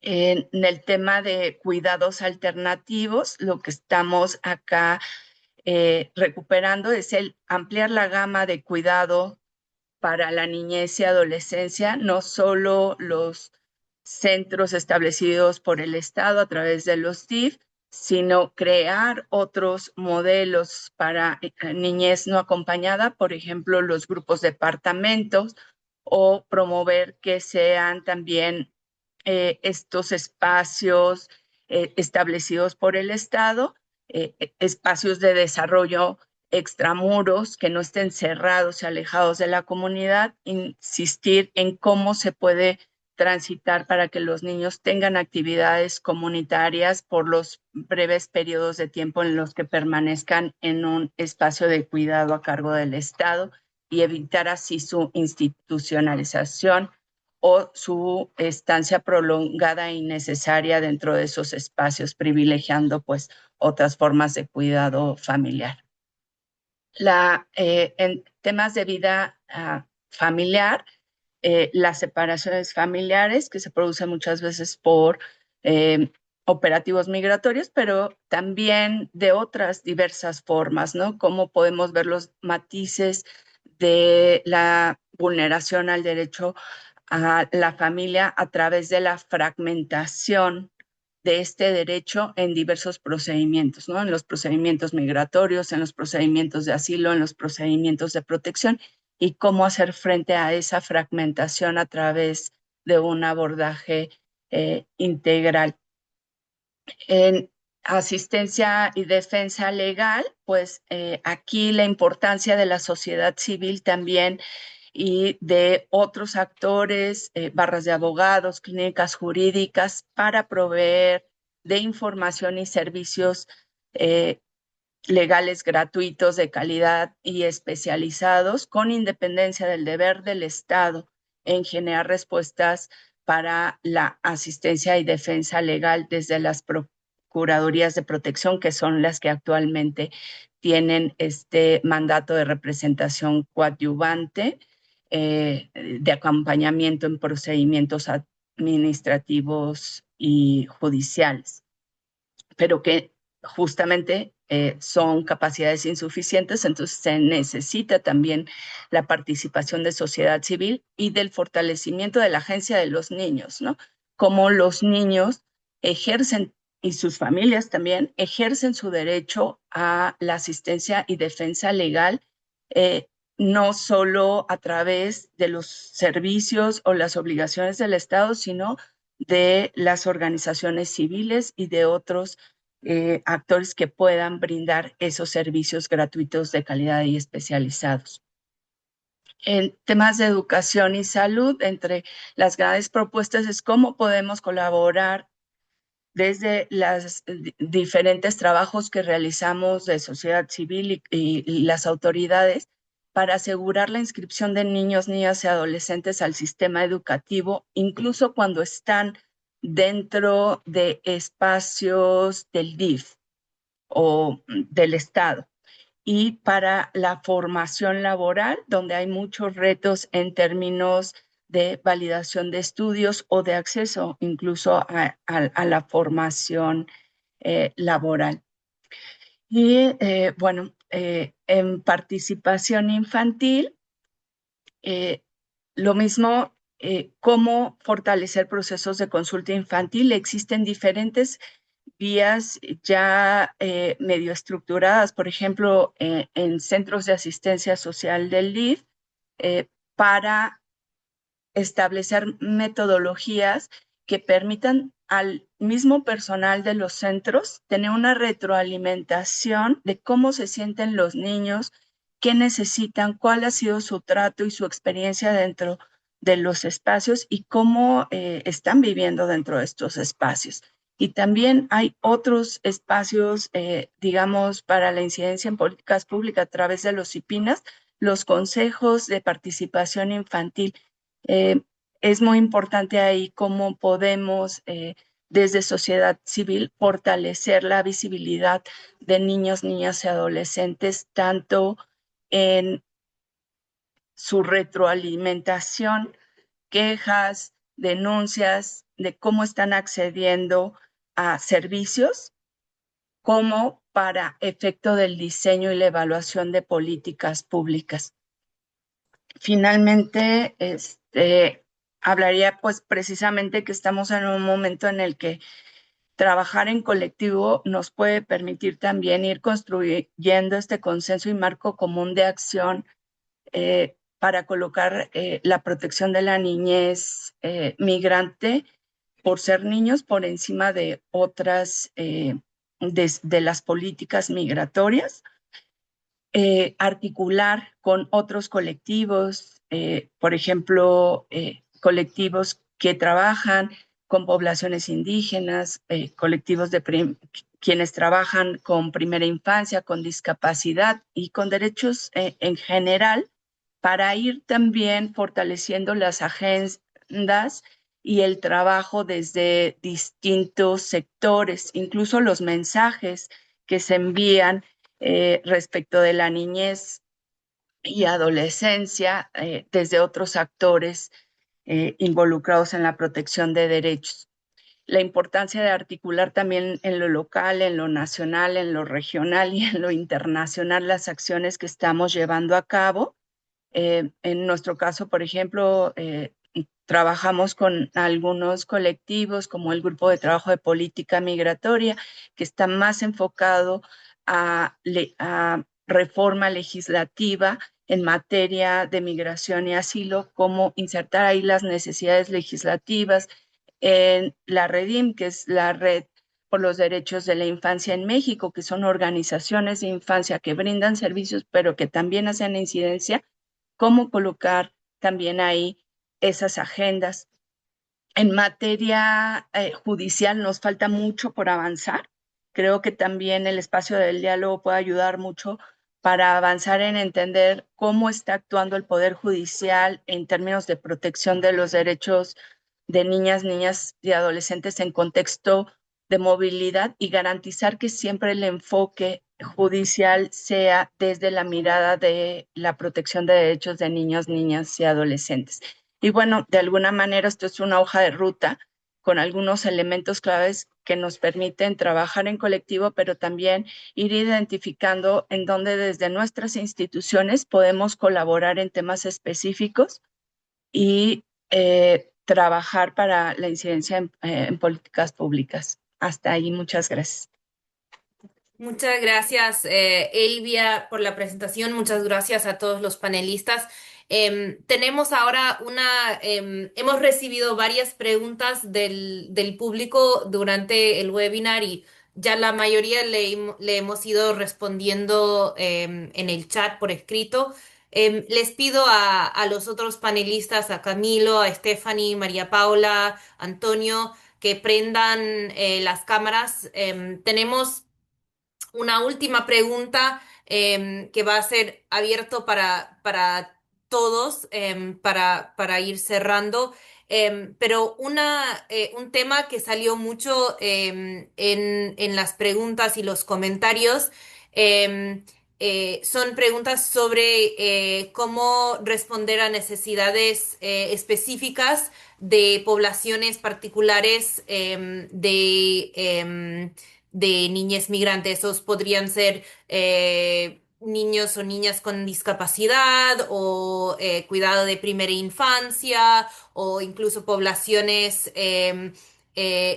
En el tema de cuidados alternativos, lo que estamos acá recuperando es el ampliar la gama de cuidado para la niñez y adolescencia, no solo los centros establecidos por el Estado a través de los DIF, sino crear otros modelos para niñez no acompañada, por ejemplo, los grupos departamentos, o promover que sean también estos espacios establecidos por el Estado, espacios de desarrollo extramuros, que no estén cerrados y alejados de la comunidad, insistir en cómo se puede transitar para que los niños tengan actividades comunitarias por los breves periodos de tiempo en los que permanezcan en un espacio de cuidado a cargo del Estado y evitar así su institucionalización o su estancia prolongada e innecesaria dentro de esos espacios, privilegiando pues otras formas de cuidado familiar. En temas de vida familiar, las separaciones familiares que se producen muchas veces por operativos migratorios, pero también de otras diversas formas, ¿no? Cómo podemos ver los matices de la vulneración al derecho a la familia a través de la fragmentación de este derecho en diversos procedimientos, ¿no? En los procedimientos migratorios, en los procedimientos de asilo, en los procedimientos de protección, y cómo hacer frente a esa fragmentación a través de un abordaje integral. En asistencia y defensa legal, pues aquí la importancia de la sociedad civil también y de otros actores, barras de abogados, clínicas jurídicas, para proveer de información y servicios legales gratuitos de calidad y especializados, con independencia del deber del Estado en generar respuestas para la asistencia y defensa legal desde las procuradurías de protección, que son las que actualmente tienen este mandato de representación coadyuvante, de acompañamiento en procedimientos administrativos y judiciales, pero que justamente son capacidades insuficientes, entonces se necesita también la participación de sociedad civil y del fortalecimiento de la agencia de los niños, ¿no? Cómo los niños ejercen, y sus familias también, ejercen su derecho a la asistencia y defensa legal, no solo a través de los servicios o las obligaciones del Estado, sino de las organizaciones civiles y de otros actores que puedan brindar esos servicios gratuitos de calidad y especializados. En temas de educación y salud, entre las grandes propuestas es cómo podemos colaborar desde los diferentes trabajos que realizamos de sociedad civil y las autoridades para asegurar la inscripción de niños, niñas y adolescentes al sistema educativo, incluso cuando están dentro de espacios del DIF o del Estado, y para la formación laboral, donde hay muchos retos en términos de validación de estudios o de acceso incluso a la formación laboral. Y bueno, en participación infantil, lo mismo, cómo fortalecer procesos de consulta infantil. Existen diferentes vías ya medio estructuradas, por ejemplo, en centros de asistencia social del DIF, para establecer metodologías que permitan al mismo personal de los centros tener una retroalimentación de cómo se sienten los niños, qué necesitan, cuál ha sido su trato y su experiencia dentro de los espacios y cómo están viviendo dentro de estos espacios. Y también hay otros espacios, digamos, para la incidencia en políticas públicas a través de los CIPINAS, los consejos de participación infantil. Es muy importante ahí cómo podemos desde sociedad civil, fortalecer la visibilidad de niños, niñas y adolescentes, tanto en su retroalimentación, quejas, denuncias de cómo están accediendo a servicios, como para efecto del diseño y la evaluación de políticas públicas. Finalmente, hablaría pues precisamente que estamos en un momento en el que trabajar en colectivo nos puede permitir también ir construyendo este consenso y marco común de acción para colocar la protección de la niñez migrante por ser niños por encima de otras de las políticas migratorias, articular con otros colectivos, por ejemplo, colectivos que trabajan con poblaciones indígenas, colectivos de quienes trabajan con primera infancia, con discapacidad y con derechos en general, para ir también fortaleciendo las agendas y el trabajo desde distintos sectores, incluso los mensajes que se envían respecto de la niñez y adolescencia desde otros actores involucrados en la protección de derechos. La importancia de articular también en lo local, en lo nacional, en lo regional y en lo internacional las acciones que estamos llevando a cabo. En nuestro caso, por ejemplo, trabajamos con algunos colectivos como el Grupo de Trabajo de Política Migratoria, que está más enfocado a reforma legislativa en materia de migración y asilo, cómo insertar ahí las necesidades legislativas en la REDIM, que es la Red por los Derechos de la Infancia en México, que son organizaciones de infancia que brindan servicios, pero que también hacen incidencia, cómo colocar también ahí esas agendas. En materia judicial nos falta mucho por avanzar. Creo que también el espacio del diálogo puede ayudar mucho para avanzar en entender cómo está actuando el Poder Judicial en términos de protección de los derechos de niñas, niñas y adolescentes en contexto de movilidad y garantizar que siempre el enfoque judicial sea desde la mirada de la protección de derechos de niños, niñas y adolescentes. Y bueno, de alguna manera esto es una hoja de ruta con algunos elementos claves que nos permiten trabajar en colectivo, pero también ir identificando en dónde desde nuestras instituciones podemos colaborar en temas específicos y trabajar para la incidencia en políticas públicas. Hasta ahí, muchas gracias. Muchas gracias, Elvia, por la presentación. Muchas gracias a todos los panelistas. Tenemos ahora hemos recibido varias preguntas del público durante el webinar y ya la mayoría le hemos ido respondiendo en el chat por escrito. Les pido a los otros panelistas, a Camilo, a Stephanie, María Paula, Antonio, que prendan las cámaras. Tenemos una última pregunta que va a ser abierto para todos para ir cerrando. Pero un tema que salió mucho en las preguntas y los comentarios son preguntas sobre cómo responder a necesidades específicas de poblaciones particulares de niñez migrantes. Esos podrían ser niños o niñas con discapacidad o cuidado de primera infancia o incluso poblaciones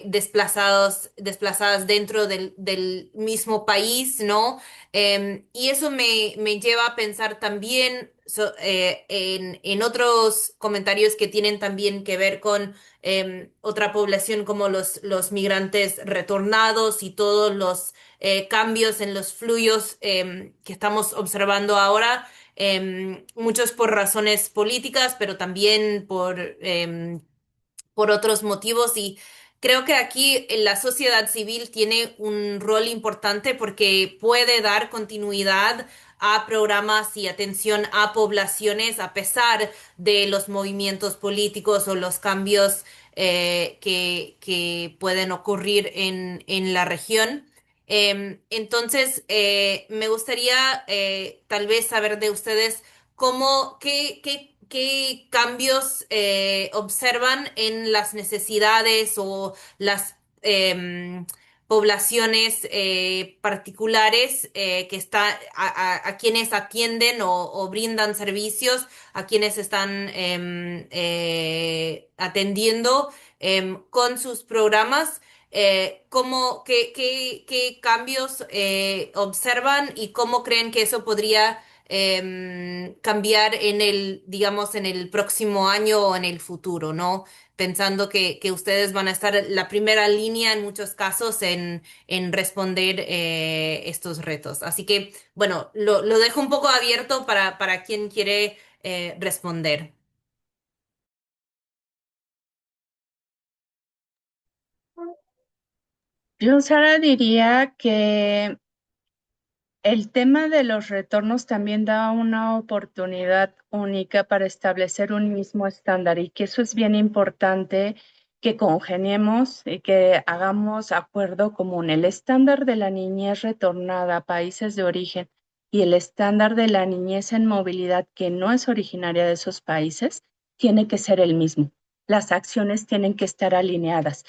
desplazadas dentro del mismo país, ¿no? Y eso me lleva a pensar también en otros comentarios que tienen también que ver con otra población como los migrantes retornados y todos los cambios en los flujos que estamos observando ahora, muchos por razones políticas, pero también por otros motivos. Y creo que aquí la sociedad civil tiene un rol importante porque puede dar continuidad a programas y atención a poblaciones a pesar de los movimientos políticos o los cambios que pueden ocurrir en la región. Entonces, me gustaría tal vez saber de ustedes qué cambios observan en las necesidades o las poblaciones particulares que a quienes atienden o brindan servicios, a quienes están atendiendo con sus programas. ¿Qué cambios observan y cómo creen que eso podría cambiar digamos, en el próximo año o en el futuro, ¿no? Pensando que ustedes van a estar en la primera línea en muchos casos en responder estos retos. Así que, bueno, lo dejo un poco abierto para quien quiere responder. Yo, Sara, diría que el tema de los retornos también da una oportunidad única para establecer un mismo estándar y que eso es bien importante que congeniemos y que hagamos acuerdo común. El estándar de la niñez retornada a países de origen y el estándar de la niñez en movilidad que no es originaria de esos países tiene que ser el mismo. Las acciones tienen que estar alineadas.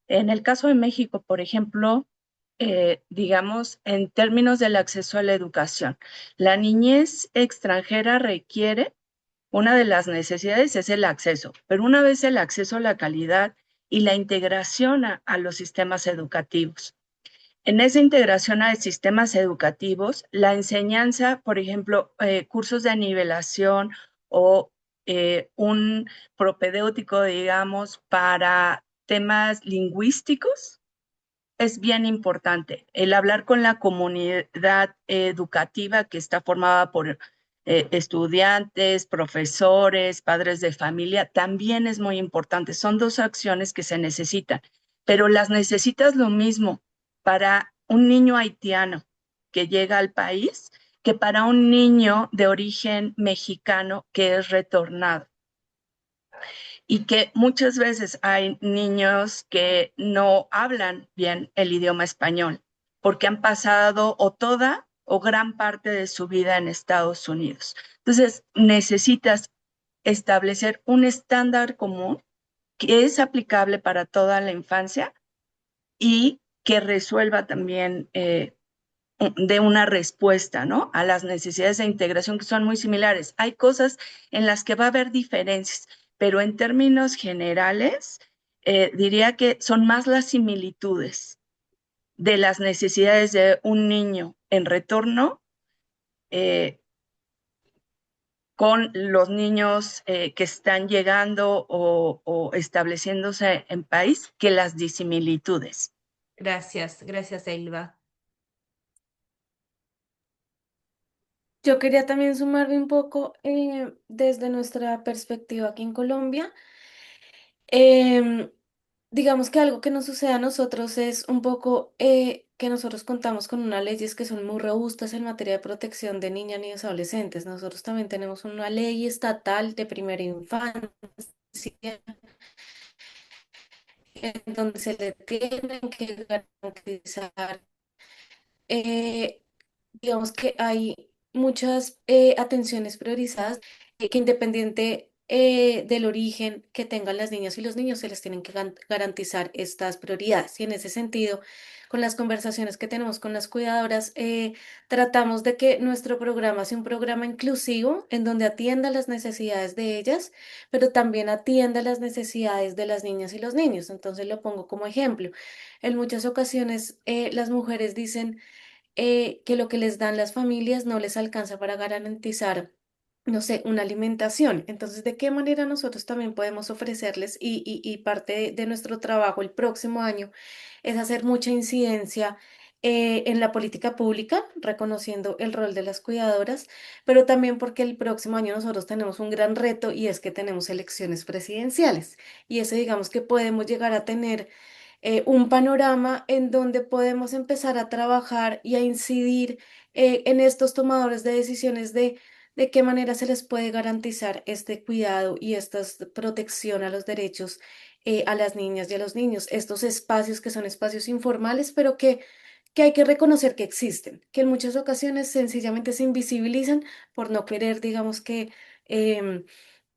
En el caso de México, por ejemplo, digamos, en términos del acceso a la educación. La niñez extranjera requiere, una de las necesidades es el acceso, pero una vez el acceso a la calidad y la integración a los sistemas educativos. En esa integración a sistemas educativos, la enseñanza, por ejemplo, cursos de nivelación o un propedéutico, digamos, para temas lingüísticos, es bien importante. El hablar con la comunidad educativa que está formada por estudiantes, profesores, padres de familia, también es muy importante. Son dos acciones que se necesitan, pero las necesitas lo mismo para un niño haitiano que llega al país que para un niño de origen mexicano que es retornado y que muchas veces hay niños que no hablan bien el idioma español porque han pasado o toda o gran parte de su vida en Estados Unidos. Entonces, necesitas establecer un estándar común que es aplicable para toda la infancia y que resuelva también de una respuesta, ¿no? A las necesidades de integración que son muy similares. Hay cosas en las que va a haber diferencias, pero en términos generales, diría que son más las similitudes de las necesidades de un niño en retorno eh, con los niños que están llegando o estableciéndose en país que las disimilitudes. Gracias, Elba. Yo quería también sumarme un poco desde nuestra perspectiva aquí en Colombia. Em, digamos que algo que nos sucede a nosotros es un poco que nosotros contamos con unas leyes que son muy robustas en materia de protección de niñas, niños y adolescentes. Nosotros también tenemos una ley estatal de primera infancia en donde se le tienen que garantizar eh, digamos que hay muchas atenciones priorizadas que independiente del origen que tengan las niñas y los niños, se les tienen que garantizar estas prioridades. Y en ese sentido, con las conversaciones que tenemos con las cuidadoras, tratamos de que nuestro programa sea un programa inclusivo en donde atienda las necesidades de ellas, pero también atienda las necesidades de las niñas y los niños. Entonces lo pongo como ejemplo. En muchas ocasiones las mujeres dicen que lo que les dan las familias no les alcanza para garantizar, no sé, una alimentación. Entonces, ¿de qué manera nosotros también podemos ofrecerles y parte de nuestro trabajo el próximo año es hacer mucha incidencia? En la política pública, reconociendo el rol de las cuidadoras, pero también porque el próximo año nosotros tenemos un gran reto y es que tenemos elecciones presidenciales y ese digamos que podemos llegar a tener un panorama en donde podemos empezar a trabajar y a incidir en estos tomadores de decisiones de qué manera se les puede garantizar este cuidado y esta protección a los derechos a las niñas y a los niños. Estos espacios que son espacios informales, pero que hay que reconocer que existen, que en muchas ocasiones sencillamente se invisibilizan por no querer, digamos que... em,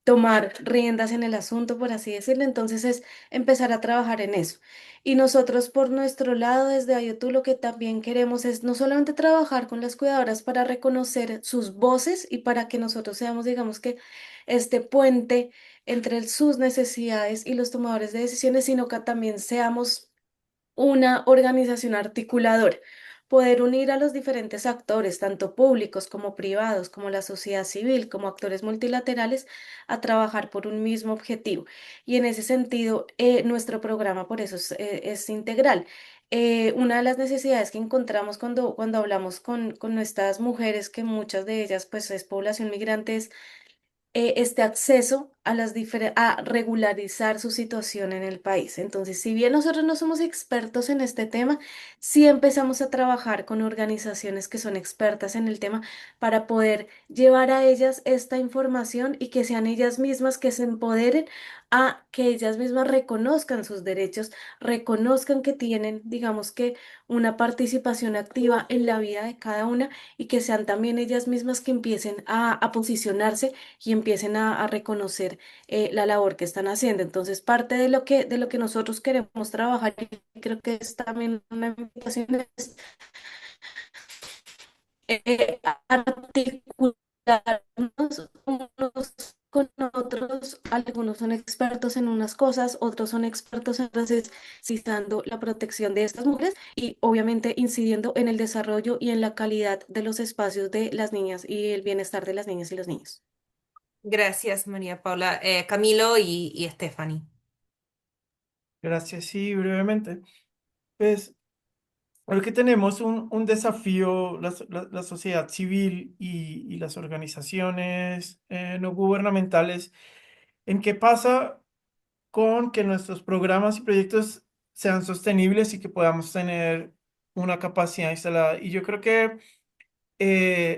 tomar riendas en el asunto, por así decirlo. Entonces es empezar a trabajar en eso. Y nosotros por nuestro lado, desde IOTU, lo que también queremos es no solamente trabajar con las cuidadoras para reconocer sus voces y para que nosotros seamos, digamos que, este puente entre sus necesidades y los tomadores de decisiones, sino que también seamos una organización articuladora, poder unir a los diferentes actores, tanto públicos como privados, como la sociedad civil, como actores multilaterales, a trabajar por un mismo objetivo. Y en ese sentido, nuestro programa por eso es integral. Una de las necesidades que encontramos cuando hablamos con nuestras mujeres, que muchas de ellas pues es población migrante, es este acceso a a regularizar su situación en el país. Entonces, si bien nosotros no somos expertos en este tema, sí empezamos a trabajar con organizaciones que son expertas en el tema para poder llevar a ellas esta información y que sean ellas mismas que se empoderen a que ellas mismas reconozcan sus derechos, reconozcan que tienen, digamos que, una participación activa en la vida de cada una y que sean también ellas mismas que empiecen a posicionarse y empiecen a reconocer la labor que están haciendo. Entonces, parte de lo que nosotros queremos trabajar, y creo que es también una invitación, es articularnos unos con otros. Algunos son expertos en unas cosas, otros son expertos en otras, citando la protección de estas mujeres y obviamente incidiendo en el desarrollo y en la calidad de los espacios de las niñas y el bienestar de las niñas y los niños. Gracias, María Paula. Camilo y Stephanie. Gracias, sí, brevemente. Pues creo que tenemos un desafío, la sociedad civil y las organizaciones no gubernamentales, en qué pasa con que nuestros programas y proyectos sean sostenibles y que podamos tener una capacidad instalada. Y yo creo que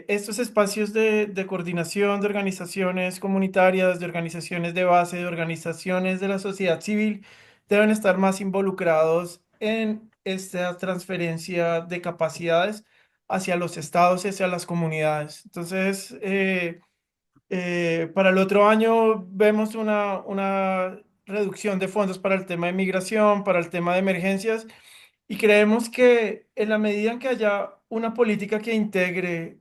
estos espacios de coordinación de organizaciones comunitarias, de organizaciones de base, de organizaciones de la sociedad civil, deben estar más involucrados en esta transferencia de capacidades hacia los estados y hacia las comunidades. Entonces, para el otro año vemos una reducción de fondos para el tema de migración, para el tema de emergencias, y creemos que en la medida en que haya una política que integre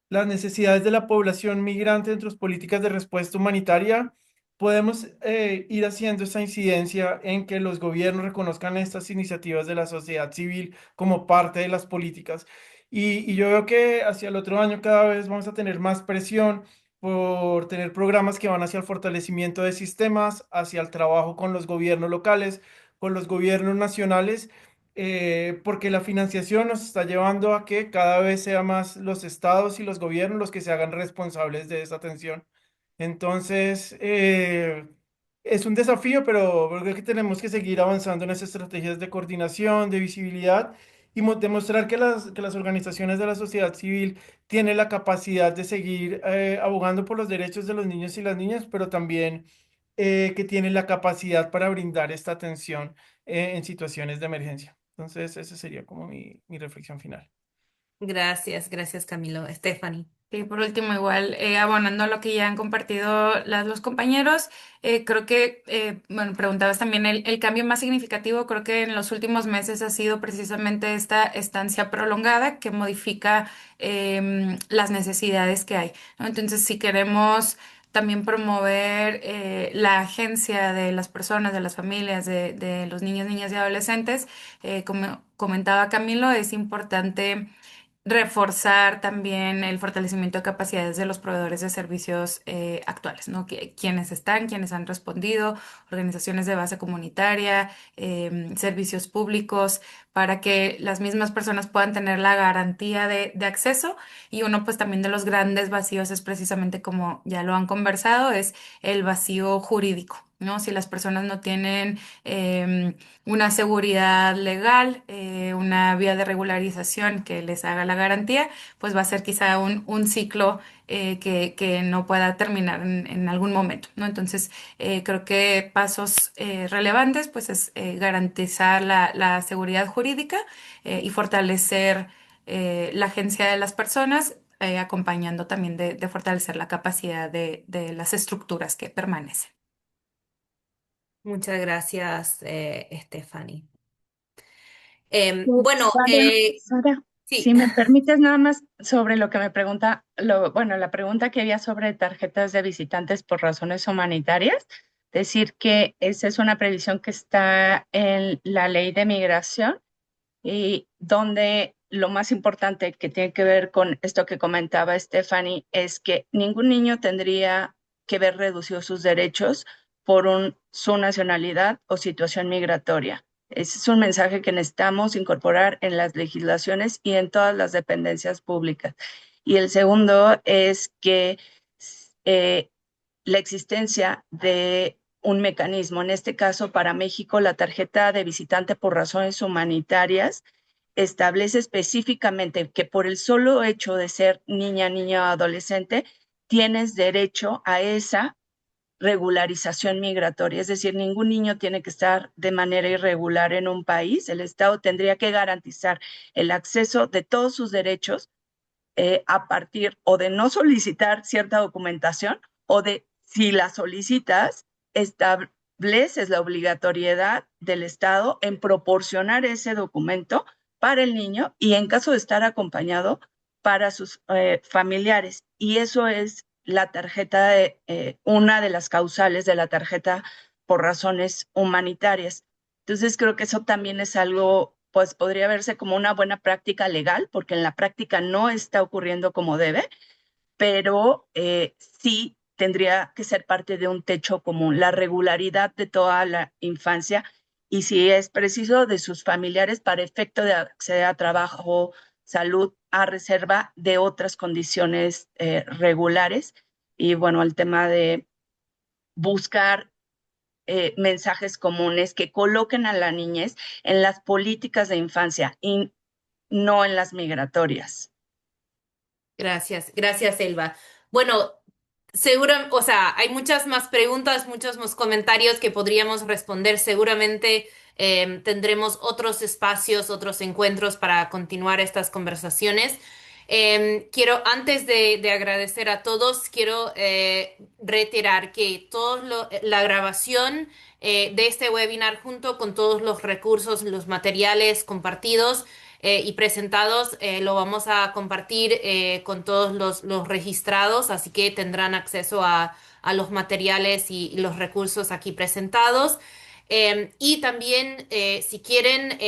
las necesidades de la población migrante dentro de las políticas de respuesta humanitaria, podemos ir haciendo esa incidencia en que los gobiernos reconozcan estas iniciativas de la sociedad civil como parte de las políticas. Y yo veo que hacia el otro año cada vez vamos a tener más presión por tener programas que van hacia el fortalecimiento de sistemas, hacia el trabajo con los gobiernos locales, con los gobiernos nacionales, porque la financiación nos está llevando a que cada vez sea más los estados y los gobiernos los que se hagan responsables de esa atención. Entonces, es un desafío, pero creo que tenemos que seguir avanzando en esas estrategias de coordinación, de visibilidad y demostrar que que las organizaciones de la sociedad civil tienen la capacidad de seguir abogando por los derechos de los niños y las niñas, pero también que tienen la capacidad para brindar esta atención en situaciones de emergencia. Entonces, esa sería como mi reflexión final. Gracias, gracias, Camilo. Stephanie. Y por último, igual, abonando a lo que ya han compartido los compañeros, creo que, bueno, preguntabas también el cambio más significativo, creo que en los últimos meses ha sido precisamente esta estancia prolongada que modifica las necesidades que hay, ¿no? Entonces, si queremos también promover la agencia de las personas, de las familias, de los niños, niñas y adolescentes, como comentaba Camilo, es importante reforzar también el fortalecimiento de capacidades de los proveedores de servicios actuales, ¿no? Quienes están, quienes han respondido, organizaciones de base comunitaria, servicios públicos, para que las mismas personas puedan tener la garantía de acceso. Y uno, pues también de los grandes vacíos es precisamente como ya lo han conversado, es el vacío jurídico, ¿no? Si las personas no tienen una seguridad legal, una vía de regularización que les haga la garantía, pues va a ser quizá un ciclo que no pueda terminar en algún momento, ¿no? Entonces, creo que pasos relevantes, pues es garantizar la seguridad jurídica y fortalecer la agencia de las personas, acompañando también de fortalecer la capacidad de las estructuras que permanecen. Muchas gracias, Stephanie. Pues, Bueno, Sara, sí. si me permites nada más sobre lo que me pregunta, bueno, la pregunta que había sobre tarjetas de visitantes por razones humanitarias, decir que esa es una previsión que está en la ley de migración y donde lo más importante que tiene que ver con esto que comentaba Stephanie es que ningún niño tendría que ver reducidos sus derechos por su nacionalidad o situación migratoria. Ese es un mensaje que necesitamos incorporar en las legislaciones y en todas las dependencias públicas. Y el segundo es que eh, la existencia de un mecanismo, en este caso para México, la tarjeta de visitante por razones humanitarias establece específicamente que por el solo hecho de ser niña, niño o adolescente, tienes derecho a esa regularización migratoria, es decir, ningún niño tiene que estar de manera irregular en un país, el Estado tendría que garantizar el acceso de todos sus derechos a partir o de no solicitar cierta documentación o de, si la solicitas, estableces la obligatoriedad del Estado en proporcionar ese documento para el niño y en caso de estar acompañado para sus familiares. Y eso es la tarjeta, una de las causales de la tarjeta por razones humanitarias. Entonces creo que eso también es algo, pues podría verse como una buena práctica legal, porque en la práctica no está ocurriendo como debe, pero sí tendría que ser parte de un techo común, la regularidad de toda la infancia y si es preciso de sus familiares para efecto de acceder a trabajo, salud, a reserva de otras condiciones regulares. Y bueno, el tema de buscar mensajes comunes que coloquen a la niñez en las políticas de infancia y no en las migratorias. Gracias, gracias, Elba. Bueno, o sea, hay muchas más preguntas, muchos más comentarios que podríamos responder. Seguramente tendremos otros espacios, otros encuentros para continuar estas conversaciones. Antes de agradecer a todos, quiero reiterar que la grabación de este webinar junto con todos los recursos, los materiales compartidos y presentados, lo vamos a compartir con todos los registrados, así que tendrán acceso a los materiales y los recursos aquí presentados. Y también, si quieren,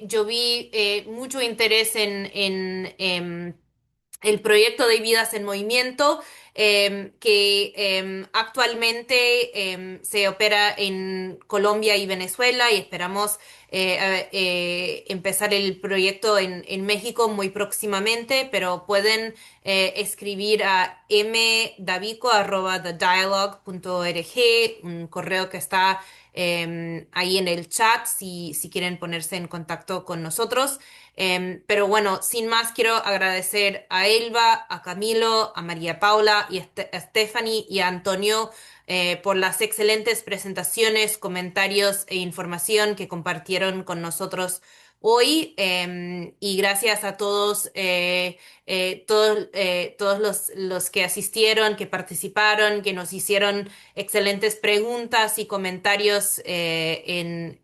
yo vi mucho interés en el proyecto de Vidas en Movimiento, que actualmente se opera en Colombia y Venezuela y esperamos empezar el proyecto en México muy próximamente, pero pueden escribir a mdavico@thedialogue.org, un correo que está ahí en el chat si quieren ponerse en contacto con nosotros. Pero bueno, sin más, quiero agradecer a Elba, a Camilo, a María Paula y a Stephanie y a Antonio por las excelentes presentaciones, comentarios e información que compartieron con nosotros hoy. Y gracias a todos los que asistieron, que participaron, que nos hicieron excelentes preguntas y comentarios en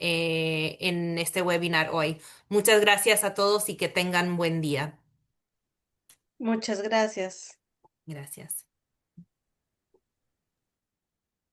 este webinar hoy. Muchas gracias a todos y que tengan buen día. Muchas gracias. Gracias.